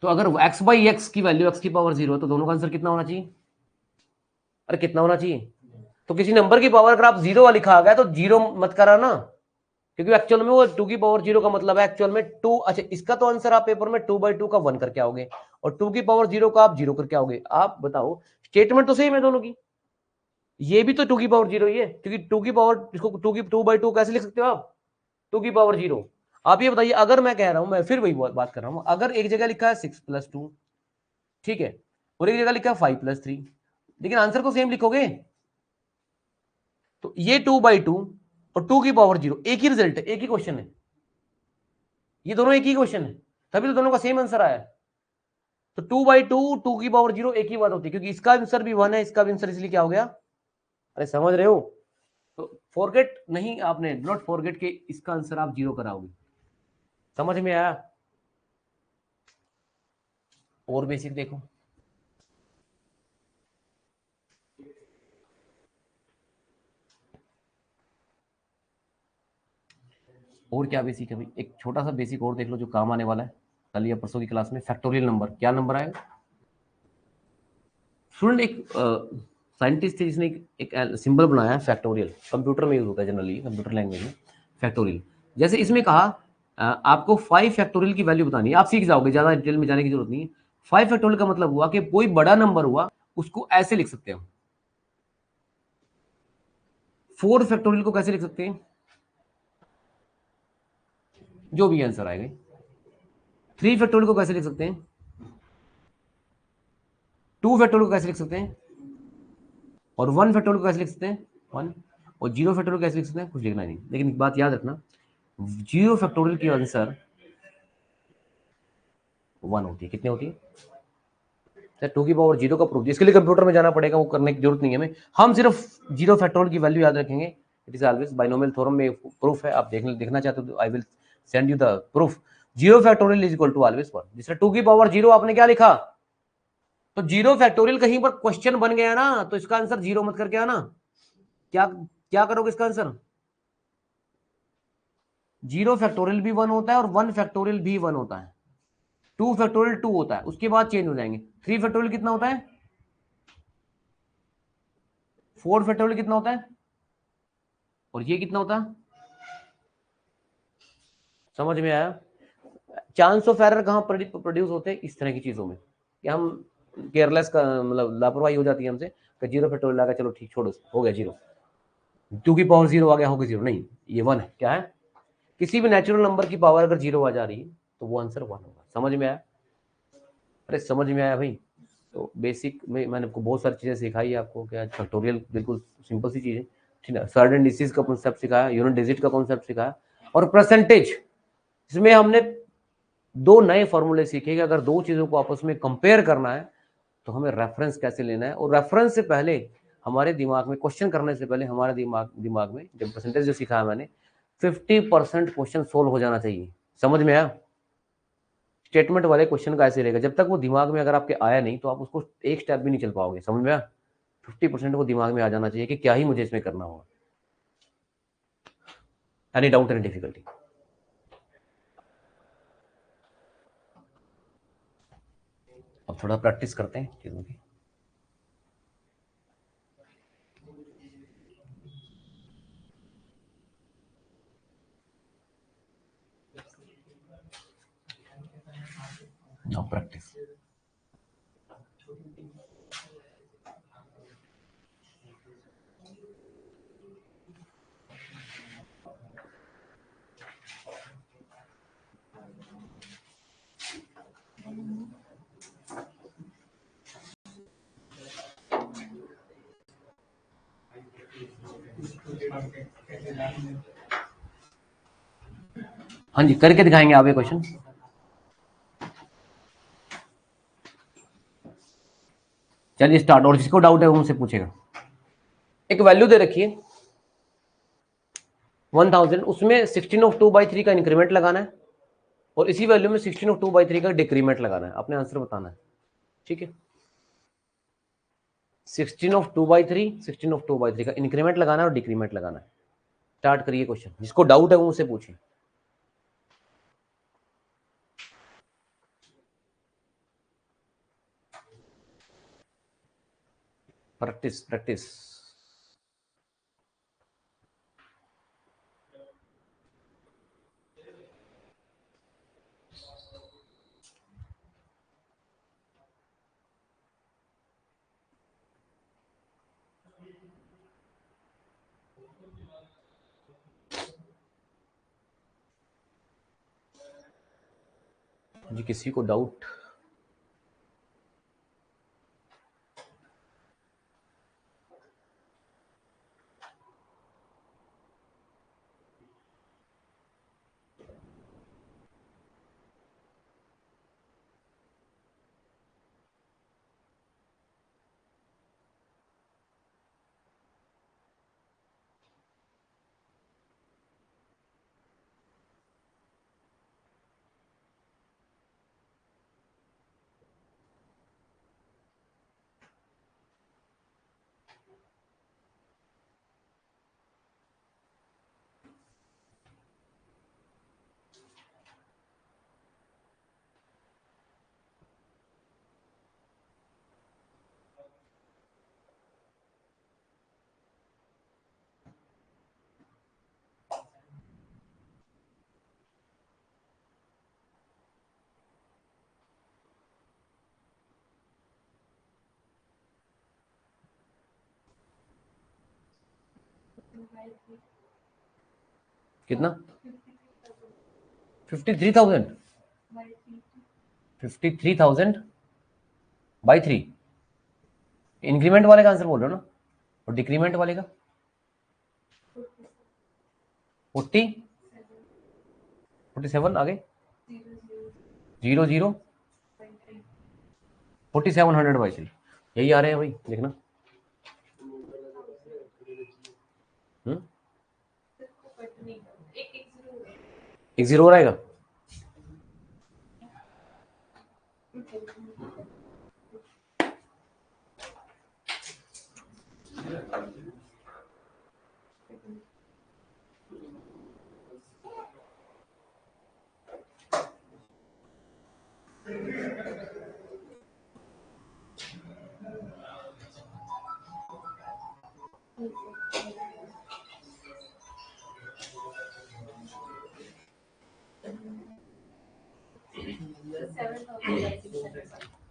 तो अगर x बाई एक्स की वैल्यू x की पावर 0 है तो दोनों का आंसर कितना होना चाहिए, अरे कितना होना चाहिए। तो किसी नंबर की पावर अगर आप 0 वाली लिखा गया तो 0 मत करा ना, क्योंकि एक्चुअल में वो 2 की पावर 0 का मतलब है एक्चुअल में 2, अच्छा इसका तो आंसर आप पेपर में 2/2 का 1 करके आओगे, और 2 की पावर 0 का आप 0 करके आओगे। आप बताओ, स्टेटमेंट तो सेम है दोनों की, ये भी तो 2 की पावर 0 ही है, क्योंकि 2 की पावर, इसको 2/2 कैसे लिख सकते हो आप, 2 की पावर 0। आप ये बताइए, अगर मैं कह रहा हूं, मैं फिर वही बात कर रहा हूं, अगर एक जगह लिखा है 6+2, ठीक है, और एक जगह लिखा है 5+3, लेकिन आंसर को सेम लिखोगे, तो ये 2/2 और 2 की पावर 0 एक ही रिजल्ट है, एक ही क्वेश्चन है, ये दोनों एक ही क्वेश्चन है, तभी तो दोनों का सेम आंसर आया। तो 2/2 2 की पावर 0 एक ही बात होती है, क्योंकि इसका आंसर भी 1 है, इसका भी आंसर, इसलिए क्या हो गया, अरे समझ रहे हो। तो फॉरगेट नहीं, आपने नॉट फॉरगेट के इसका आंसर आप 0 कराओगे, समझ में आया। और बेसिक देखो, और क्या बेसिक है भाई, एक छोटा सा बेसिक और देख लो जो काम आने वाला है कल या परसों की क्लास में, फैक्टोरियल नंबर, क्या नंबर आएगा स्टूडेंट। एक साइंटिस्ट थे जिसने एक सिंबल बनाया है फैक्टोरियल, कंप्यूटर में यूज होता है जनरली, कंप्यूटर लैंग्वेज में फैक्टोरियल। जैसे इसमें कहा आपको 5 फैक्टोरियल की वैल्यू बतानी है, आप सीख जाओगे, ज्यादा डिटेल में जाने की जरूरत नहीं है। 5 फैक्टोरियल का मतलब हुआ कि कोई बड़ा नंबर हुआ उसको ऐसे लिख सकते हैं। 4 फैक्टोरियल को कैसे लिख सकते हैं, जो भी आंसर आएगा। 3 फैक्टोरियल को कैसे लिख सकते हैं, 2 फैक्टोरियल को कैसे लिख सकते हैं, और 1 फैक्टोरियल को कैसे लिख सकते हैं 1, और 0 फैक्टोरियल को कैसे लिख सकते हैं, कुछ लिखना नहीं। लेकिन एक बात याद रखना, 0 फैक्टोरियल की आंसर 1 होती है, कितनी होती है, 2 की पावर 0 का प्रूफ, जिसके लिए कंप्यूटर में जाना पड़ेगा, वो करने की जरूरत नहीं है हमें, हम सिर्फ 0 फैक्टोरियल की वैल्यू याद रखेंगे। It is always binomial theorem में प्रूफ है, आप देखना चाहते हो तो I will send you the proof. 0 factorial is equal to always 1। जिससे 2 की पावर 0 आपने क्या लिखा, तो जीरो फैक्टोरियल कहीं पर क्वेश्चन बन गया ना, तो इसका आंसर जीरो मत करके आना। क्या क्या करोगे इसका आंसर? जीरो फैक्टोरियल भी वन होता है और वन फैक्टोरियल भी वन होता है, टू फैक्टोरियल टू होता है, उसके बाद चेंज हो जाएंगे। थ्री फैक्टोरियल कितना होता है? फोर फैक्टोरियल कितना होता है? और ये कितना होता है? समझ में आया? चांस ऑफ एरर कहां प्रोड्यूस होते हैं? इस तरह की चीजों में कि हम केयरलेस का मतलब लापरवाही हो जाती है हमसे कि जीरो फैक्टोरियल आ गया, चलो ठीक छोड़ो, हो गया जीरो, टू की पावर जीरो आ गया, हो गया जीरो। नहीं, ये वन है। क्या है? किसी भी नेचुरल नंबर की पावर अगर जीरो आ जा रही है तो वो आंसर वन होगा। समझ में आया? अरे समझ में आया भाई? तो बेसिक में मैंने आपको बहुत सारी चीजें सिखाई है आपको, क्या फैक्टोरियल बिल्कुल सिंपल सी चीज है, ठीक है। सर्टेन डिजिट का कॉन्सेप्ट सिखाया, यूनिट डिजिट का कॉन्सेप्ट सिखाया, और परसेंटेज, इसमें हमने दो नए फॉर्मूले सीखे कि अगर दो चीजों को आपस में कंपेयर करना है तो हमें रेफरेंस कैसे लेना है, और रेफरेंस से पहले हमारे दिमाग में, क्वेश्चन करने से पहले हमारे दिमाग में, जब परसेंटेज जो सिखाया मैंने, 50% क्वेश्चन सोल्व हो जाना चाहिए। समझ में आया? स्टेटमेंट वाले क्वेश्चन का ऐसे रहेगा, जब तक वो दिमाग में अगर आपके आया नहीं तो आप उसको एक स्टेप भी नहीं चल पाओगे। समझ में आया? 50% वो दिमाग में आ जाना चाहिए कि क्या ही मुझे इसमें करना होगा। Any doubt, any difficulty? अब थोड़ा प्रैक्टिस करते हैं चीजों की। Now practice. हाँ जी, करके दिखाएंगे आप ये क्वेश्चन। चलिए स्टार्ट, और जिसको डाउट है वो मुझसे पूछेगा। एक वैल्यू दे रखी है 1000, उसमें 16/2/3 का इंक्रीमेंट लगाना है, और इसी वैल्यू में 16/2/3 का डिक्रीमेंट लगाना है। आपने आंसर बताना है, ठीक है। 16/2/3, 16/2/3 का इंक्रीमेंट लगाना है और डिक्रीमेंट लगाना है। स्टार्ट करिए क्वेश्चन, जिसको डाउट है वो मुझसे पूछिए। Practice practice. जी किसी को डाउट? कितना? 53,000? 53,000/3? इंक्रीमेंट वाले का आंसर बोल रहे हो ना? और डिक्रीमेंट वाले का 47? आगे 00 4700/3, यही आ रहे हैं भाई, देखना। एक जीरो रहेगा।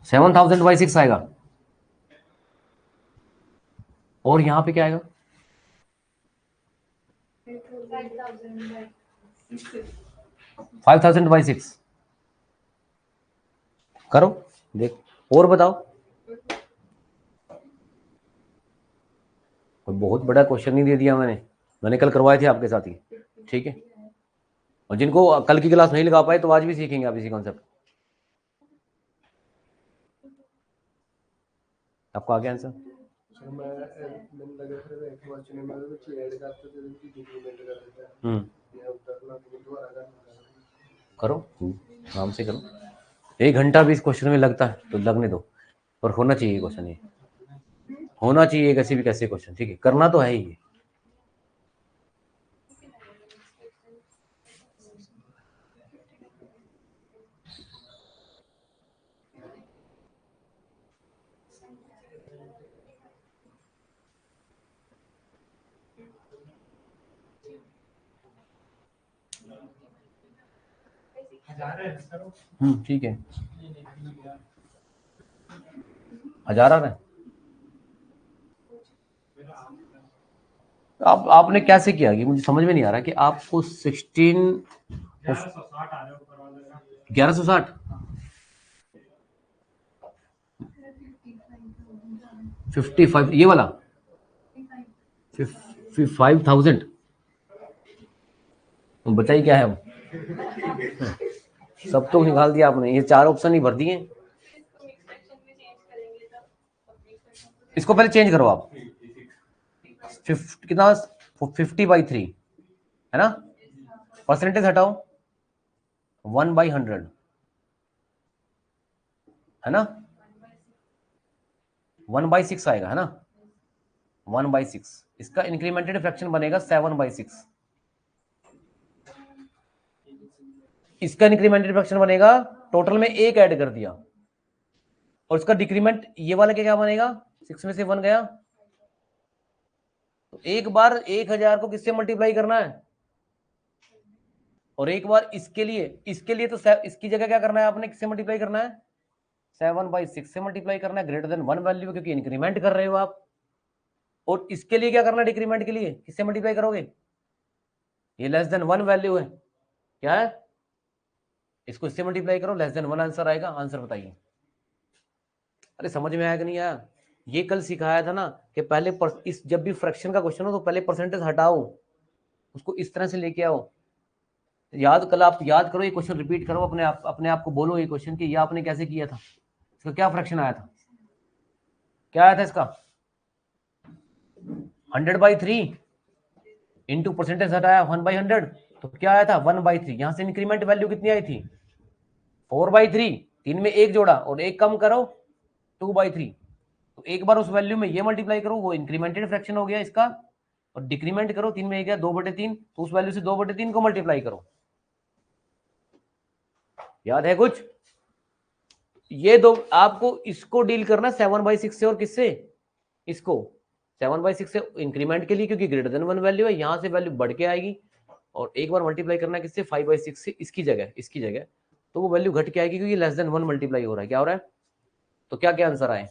$7,000/6 आएगा। और यहाँ पे क्या आएगा? 5,000/6 करो, देख और बताओ। कोई बहुत बड़ा क्वेश्चन नहीं दे दिया मैंने कल करवाए थे आपके साथ ही, ठीक है। और जिनको कल की क्लास नहीं लगा पाए तो आज भी सीखेंगे आप इसी कॉन्सेप्ट। आपको आ गया आंसर? करो आराम से करो, 1 घंटा भी इस क्वेश्चन में लगता है तो लगने दो, पर होना चाहिए क्वेश्चन, ये होना चाहिए कैसे भी कैसे क्वेश्चन, ठीक है, करना तो है ही। ठीक है, 1000 आ रहा है। आपने कैसे किया कि मुझे समझ में नहीं आ रहा कि आपको 1160 55 ये वाला 5,000 बताइए क्या है। सब तो निकाल दिया आपने, ये 4 ऑप्शन ही भर दिए। इसको पहले चेंज करो आप, कितना 50/3 है ना, परसेंटेज हटाओ 1/100 है ना, 1/6 आएगा है ना, 1/6। इसका इंक्रीमेंटेड फ्रैक्शन बनेगा 7/6। इसका इंक्रीमेंटेड फ्रैक्शन बनेगा, टोटल में 1 ऐड कर दिया, और इसका डिक्रीमेंट ये वाला क्या बनेगा, 6 में से 1 गया, तो एक बार 1000 को किससे मल्टीप्लाई करना है, और एक बार इसके लिए तो इसकी जगह क्या करना है आपने, किससे मल्टीप्लाई करना है, 7/6 से मल्टीप्लाई करना है, ग्रेटर देन 1 वैल्यू, क्योंकि इंक्रीमेंट कर रहे हो आप। और इसके लिए क्या करना है, डिक्रीमेंट के लिए किससे मल्टीप्लाई करोगे, ये लेस देन 1 वैल्यू है, क्या है, इसको इससे मल्टीप्लाई करो, लेस देन 1 आंसर आएगा। आंसर बताइए। अरे समझ में आया कि नहीं आया? ये कल सिखाया था ना कि पहले इस जब भी फ्रैक्शन का क्वेश्चन हो तो पहले परसेंटेज हटाओ, उसको इस तरह से लेके आओ। कल आप याद करो, ये क्वेश्चन रिपीट करो, अपने आप को बोलो ये क्वेश्चन कि ये आपने कैसे किया था, इसका क्या फ्रैक्शन आया था, क्या आया था इसका, 100/3 इंटू परसेंटेज हटाया 1/100, तो क्या आया था 1/3। यहां से इंक्रीमेंट वैल्यू कितनी आई थी, 4/3, 3 में 1 जोड़ा और 1 कम करो 2/3, तो एक बार उस वैल्यू में ये मल्टीप्लाई करो, वो इंक्रीमेंटेड फ्रैक्शन हो गया इसका, और डिक्रीमेंट करो, 3 में 1 गया 2/3, तो उस वैल्यू से 2/3 को मल्टीप्लाई करो। याद है कुछ? ये दो आपको इसको डील करना 7/6 से, और किससे, इसको 7/6 से इंक्रीमेंट के लिए, क्योंकि ग्रेटर देन 1 वैल्यू है, यहां से वैल्यू बढ़ के आएगी, और एक बार मल्टीप्लाई करना है किससे, 5/6 से, इसकी जगह तो वो वैल्यू घट के आएगी, क्योंकि लेस देन 1 मल्टीप्लाई हो रहा है। क्या हो रहा है? तो क्या क्या आंसर आए?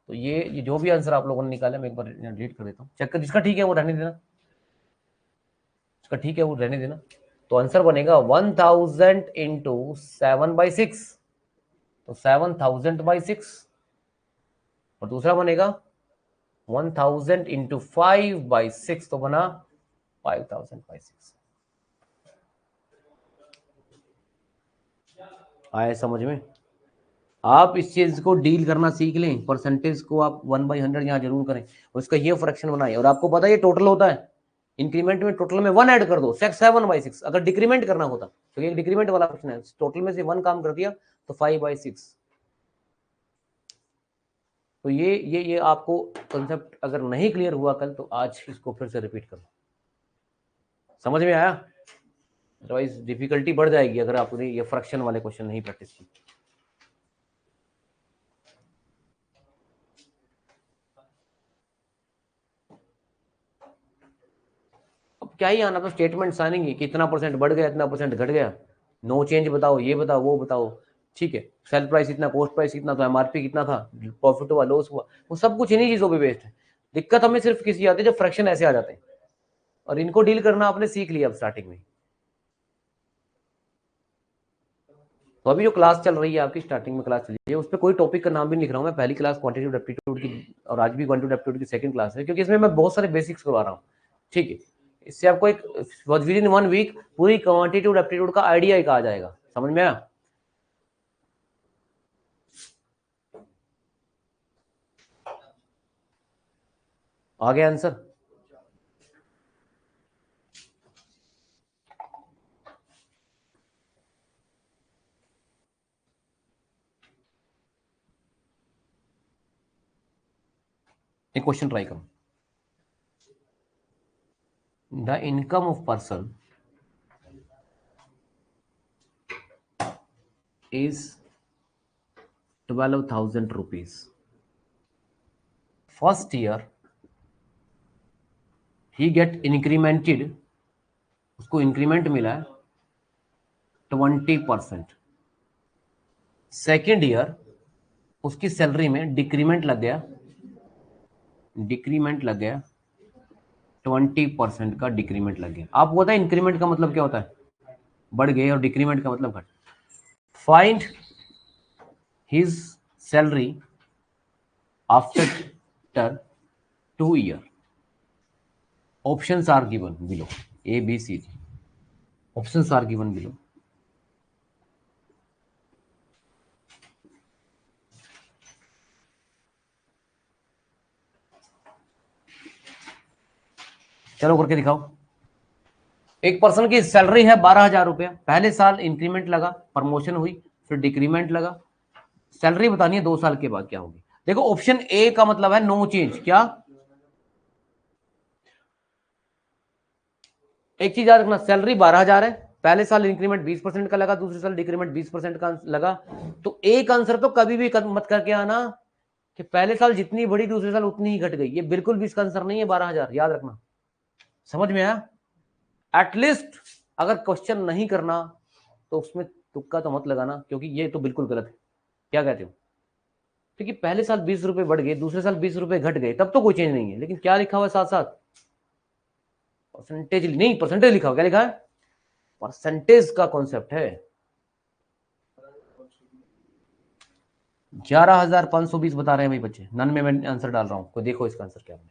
तो ये जो भी आंसर आप लोगों ने निकाला, मैं एक बार डिलीट कर देता हूँ, चेक कर, जिसका ठीक है वो रहने देना, जिसका ठीक है वो रहने देना। तो आंसर बनेगा 1000 इंटू 7/6, तो 7000/6, और दूसरा बनेगा 1000 इंटू 5/6, तो बना 5000/6। आए समझ में? आप इस चीज को डील करना सीख लें, परसेंटेज को आप 1/100 यहाँ जरूर करें, और इसका ये फ्रैक्शन बनाए, और आपको पता है ये टोटल होता है, इंक्रीमेंट में टोटल में 1 ऐड कर दो, 7/6। अगर डिक्रीमेंट करना होता तो ये डिक्रीमेंट वाला क्वेश्चन है, टोटल में से 1 काम कर दिया तो 5/6। तो ये आपको कंसेप्ट अगर नहीं क्लियर हुआ कल, तो आज इसको फिर से रिपीट करो। समझ में आया? अदरवाइज डिफिकल्टी बढ़ जाएगी अगर आपने ये फ्रैक्शन वाले क्वेश्चन नहीं प्रैक्टिस की। क्या ही आना, तो स्टेटमेंट आनेंगे कि इतना परसेंट बढ़ गया, इतना परसेंट घट गया, नो चेंज बताओ, ये बताओ, वो बताओ, ठीक है, सेल प्राइस इतना, कॉस्ट प्राइस कितना था, एमआरपी कितना था, प्रॉफिट हुआ, लॉस हुआ, वो सब कुछ इन्हीं चीजों पे बेस्ड है। दिक्कत हमें सिर्फ किसी आती है जब फ्रैक्शन ऐसे आ जाते हैं, और इनको डील करना आपने सीख लिया अब स्टार्टिंग में। तो अभी जो क्लास चल रही है आपकी, स्टार्टिंग में क्लास चल रही है, उस पर कोई टॉपिक का नाम भी नहीं लिख रहा हूँ मैं। पहली क्लास क्वांटिटेटिव एप्टीट्यूड की, और आज भी क्वांटिटेटिव एप्टीट्यूड की सेकंड क्लास है, क्योंकि इसमें मैं बहुत सारे बेसिक्स करवा रहा हूँ, ठीक है। इससे आपको एक विद इन 1 वीक पूरी क्वांटिटेटिव एप्टीट्यूड का आइडिया एक आ जाएगा, समझ में आया? आ गया आंसर? एक क्वेश्चन ट्राई करो। The income of person is 12,000 rupees. First year he get incremented, उसको इंक्रीमेंट मिला है 20%। सेकेंड ईयर उसकी सैलरी में डिक्रीमेंट लग गया, 20% का डिक्रीमेंट लग गया। आपको पता है इंक्रीमेंट का मतलब क्या होता है? बढ़ गए, और डिक्रीमेंट का मतलब घट। Find his salary after 2 year. Options are given below, A B C D. Options are given below. चलो करके दिखाओ। एक पर्सन की सैलरी है 12,000 रुपया, पहले साल इंक्रीमेंट लगा, प्रमोशन हुई, फिर डिक्रीमेंट लगा। सैलरी बतानी है 2 साल के बाद क्या होगी। देखो ऑप्शन ए का मतलब है नो चेंज। क्या? एक चीज याद रखना, सैलरी 12,000 है, पहले साल इंक्रीमेंट 20% का लगा, दूसरे साल डिक्रीमेंट 20% का लगा। तो एक आंसर तो कभी भी मत करके आना कि पहले साल जितनी बढ़ी दूसरे साल उतनी ही घट गई। ये बिल्कुल भी इसका आंसर नहीं है 12,000, याद रखना। समझ में आया? एटलीस्ट अगर क्वेश्चन नहीं करना तो उसमें तुक्का तो मत लगाना, क्योंकि ये तो बिल्कुल गलत है। क्या कहते हो? क्योंकि पहले साल 20 रुपए बढ़ गए, दूसरे साल 20 रुपए घट गए, तब तो कोई चेंज नहीं है। लेकिन क्या लिखा हुआ है साथ साथ? परसेंटेज नहीं, परसेंटेज लिखा हुआ, क्या लिखा है? परसेंटेज का कॉन्सेप्ट है। 11,520 बता रहे हैं भाई बच्चे। नन में मैं आंसर डाल रहा हूं, कोई देखो इसका आंसर क्या बनेगा।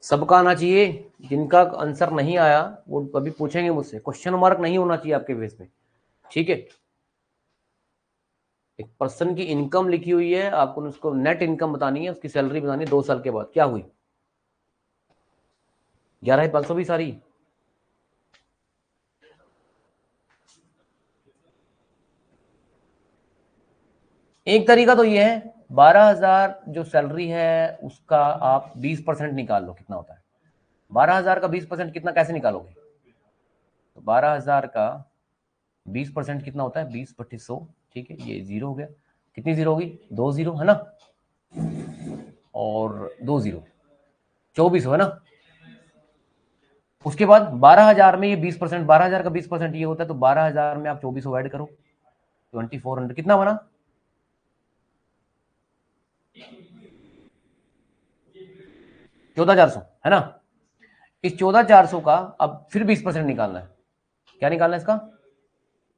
सबका आना चाहिए, जिनका आंसर नहीं आया वो कभी पूछेंगे मुझसे। क्वेश्चन मार्क नहीं होना चाहिए आपके बेस में, ठीक है। एक पर्सन की इनकम लिखी हुई है, आपको उसको नेट इनकम बतानी है, उसकी सैलरी बतानी है 2 साल के बाद क्या हुई। 11,520 सारी। एक तरीका तो ये है, 12,000 जो सैलरी है उसका आप 20% निकाल लो, कितना होता है 12,000 का 20% कितना, कैसे निकालोगे? तो 12,000 का 20% कितना होता है? 20/100, ठीक है, ये जीरो हो गया। कितनी जीरो होगी? 2 जीरो है ना, और 2 जीरो 24 है ना। उसके बाद 12,000 में ये 20%, 12,000 का 20% ये होता है, तो 12,000 में आप 24 ऐड करो, 2400 कितना बना? 14,400 है ना। इस 14,400 का अब फिर 20% निकालना है। क्या निकालना है इसका?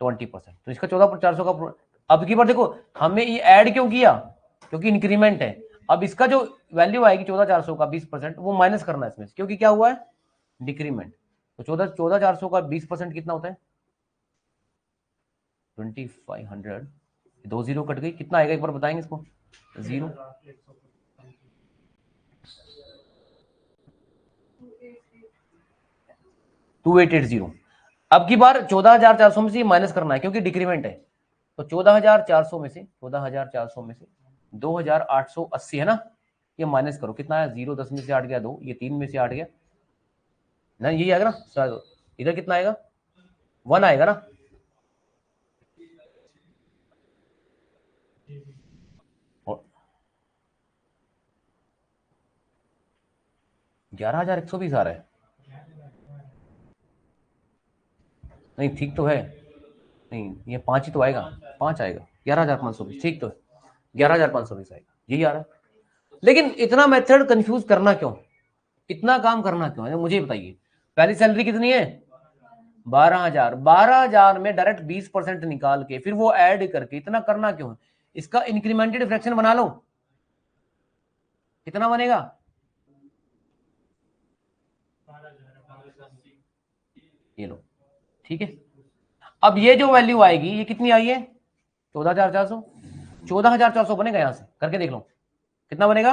20%। तो इसका 14,400 का अब की बार देखो हमें ये ऐड क्यों किया? क्योंकि इंक्रीमेंट है। अब इसका जो वैल्यू आएगी 14,400 का 20%, वो माइनस करना है इसमें, क्योंकि क्या हुआ है? डिक्रीमेंट। तो 14,400 का 20% कितना होता है? 2,500। 2 जीरो कट गई, कितना आएगा एक बार बताएंगे इसको? जीरो। 2,880। अब की बार 14,400 में से माइनस करना है, क्योंकि डिक्रीमेंट है। तो 14,400 में से 14,400 में से 2,880 है ना, ये माइनस करो, कितना है? 0 10 में से 8 गया 2, ये 3 में से 8 गया ना, यही आएगा ना। इधर कितना आएगा? 1 आएगा ना। 11,120 आ रहा है, नहीं ठीक तो है, नहीं ये 5 ही तो आएगा, 5 आएगा, 11,520 ठीक तो है, 11,520 आएगा, यही आ रहा है। लेकिन इतना मेथड कंफ्यूज करना क्यों, इतना काम करना क्यों है, मुझे बताइए। पहली सैलरी कितनी है 12,000, 12,000 में डायरेक्ट 20% निकाल के फिर वो ऐड करके इतना करना क्यों है? इसका इंक्रीमेंटेड फ्रैक्शन बना लो, कितना बनेगा, ये लो, ठीक है। अब ये जो वैल्यू आएगी ये कितनी आई है 14,400, 14,400 बनेगा, यहां से करके देख लो कितना बनेगा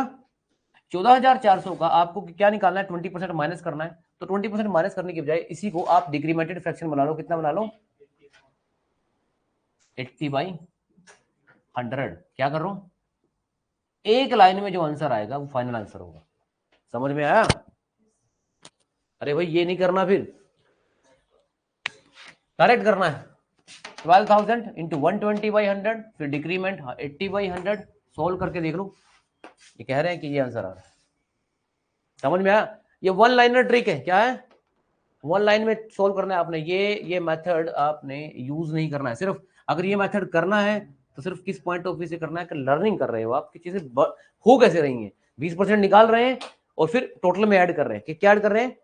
14,400 का। आपको क्या निकालना है 20% माइनस करना है, तो 20% माइनस करने की बजाय इसी को आप डिक्रीमेंटेड फ्रैक्शन बना लो, कितना बना लो 80/100। क्या कर रहा हूं, एक लाइन में जो आंसर आएगा वो फाइनल आंसर होगा, समझ में आया। अरे भाई ये नहीं करना, फिर करेक्ट करना है 12,000 इंटू 120/100, फिर डिक्रीमेंट 80/100, सोल्व करके देख लो, ये कह रहे हैं कि ये आंसर आ रहा है, समझ में आया। ये वन लाइनर ट्रिक है, क्या है, वन लाइन में सोल्व करना है आपने, ये मेथड आपने यूज नहीं करना है। सिर्फ अगर ये मेथड करना है तो सिर्फ किस पॉइंट ऑफ व्यू से करना है कि लर्निंग कर रहे हो आप कि चीजें हो कैसे रही हैं, 20% निकाल रहे हैं और फिर टोटल में ऐड कर रहे हैं, कि क्या ऐड कर रहे हैं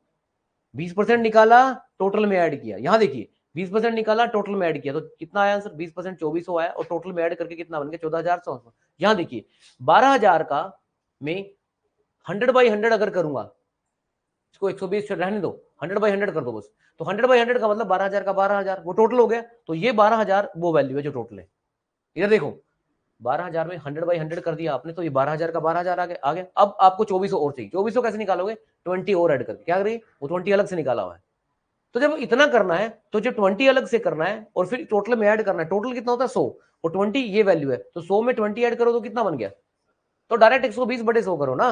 20% निकाला टोटल में ऐड किया, यहां देखिए 20% निकाला टोटल में ऐड किया तो कितना आया आंसर 20% 2400 आया, और टोटल में ऐड करके कितना बन गया 14,400। यहां देखिए 12,000 का में 100/100 अगर करूंगा, इसको 120 रहने दो, 100/100 कर दो बस, तो 100/100 का मतलब 12,000 का 12,000 वो टोटल हो गया, तो ये 12,000 वो वैल्यू है जो टोटल है। इधर देखो 12,000 में 100/100 कर दिया आपने, तो ये 12,000 का 12,000 आ गया। अब आपको 2400 और चाहिए, 2400 कैसे निकालोगे 20 और ऐड करके, क्या करिए वो 20 अलग से निकाला हुआ है। तो जब इतना करना है तो जो 20 अलग से करना है और फिर टोटल में ऐड करना है, टोटल कितना होता है 100 और 20 ये वैल्यू है, तो 100 में 20 ऐड करो तो कितना बन गया, तो डायरेक्ट 120/100 करो ना,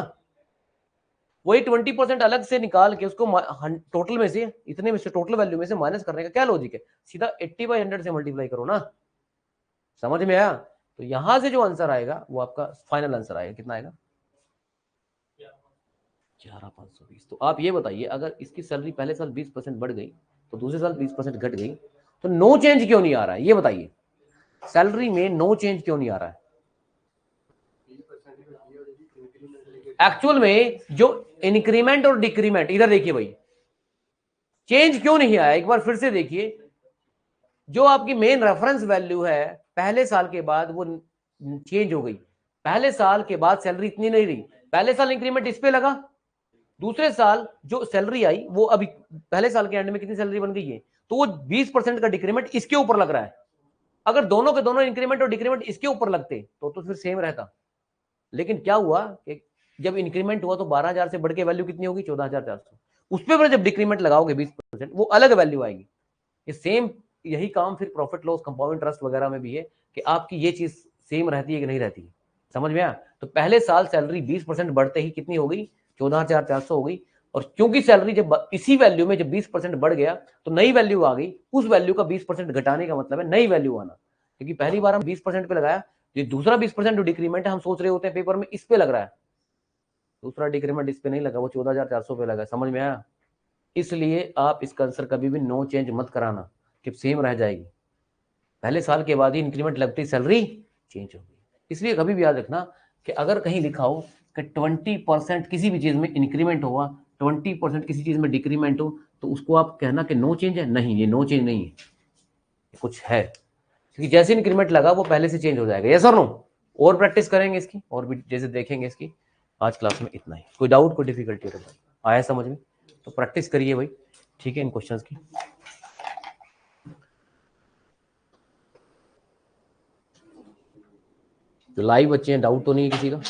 वही 20% अलग से निकाल के उसको टोटल में से, इतने में से टोटल वैल्यू में से माइनस करने का क्या लॉजिक है, सीधा 80/100 से मल्टीप्लाई करो ना, समझ में आया। तो यहां से जो आंसर आएगा वो आपका फाइनल आंसर आएगा, कितना आएगा 11,520। तो आप ये बताइए अगर इसकी सैलरी पहले साल 20% बढ़ गई तो दूसरे साल 20% घट गई, तो नो चेंज क्यों नहीं आ रहा है, ये बताइए सैलरी में नो चेंज क्यों नहीं आ रहा है। एक्चुअल में जो इंक्रीमेंट और डिक्रीमेंट, इधर देखिए भाई चेंज क्यों नहीं आया, एक बार फिर से देखिए, जो आपकी मेन रेफरेंस वैल्यू है पहले साल के बाद वो चेंज हो गई, पहले साल के बाद सैलरी इतनी नहीं रही, पहले साल इंक्रीमेंट इस पे लगा, दूसरे साल जो सैलरी आई वो अभी पहले साल के एंड में कितनी सैलरी बन गई है, तो वो 20% का डिक्रीमेंट इसके ऊपर लग रहा है। अगर दोनों के दोनों इंक्रीमेंट और डिक्रीमेंट इसके ऊपर लगते तो फिर सेम रहता, लेकिन क्या हुआ कि जब इंक्रीमेंट हुआ तो 12,000 से बढ़ के वैल्यू कितनी होगी 14,400, उस पर जब डिक्रीमेंट लगाओगे 20% वो अलग वैल्यू आएगी। ये सेम यही काम फिर प्रॉफिट लॉस कंपाउंड ट्रस्ट वगैरह में भी है कि आपकी ये चीज सेम रहती है कि नहीं रहती है, समझ में आया। तो पहले साल सैलरी 20% बढ़ते ही कितनी हो गई 14,400 हो गई, और क्योंकि सैलरी जब इसी वैल्यू में जब 20% बढ़ गया तो नई वैल्यू आ गई, उस वैल्यू का 20% घटाने का मतलब है नई वैल्यू आना, क्योंकि पहली बार हम 20% पे लगाया, ये दूसरा 20% जो डिक्रीमेंट है हम सोच रहे होते हैं पेपर में इस पे लग रहा है, दूसरा डिक्रीमेंट इस पे नहीं लगा, वो 14,400 पे लगा, समझ में आया। इसलिए आप इसका आंसर कभी भी नो चेंज मत कराना कि सेम रह जाएगी, पहले साल के बाद ही इंक्रीमेंट लगती सैलरी चेंज होगी। इसलिए कभी भी याद रखना कि अगर कहीं लिखा हो कि 20% किसी भी चीज में इंक्रीमेंट हुआ, 20% किसी चीज में डिक्रीमेंट हो, तो उसको आप कहना कि नो चेंज है, नहीं ये नो चेंज नहीं है, कुछ है, क्योंकि जैसे इंक्रीमेंट लगा वो पहले से चेंज हो जाएगा, यस और नो। और प्रैक्टिस करेंगे इसकी और भी जैसे देखेंगे इसकी। आज क्लास में इतना ही, कोई डाउट कोई डिफिकल्टी तो आया समझ में, तो प्रैक्टिस करिए भाई, ठीक है इन क्वेश्चंस की। जो लाइव बच्चे हैं डाउट तो नहीं है किसी का।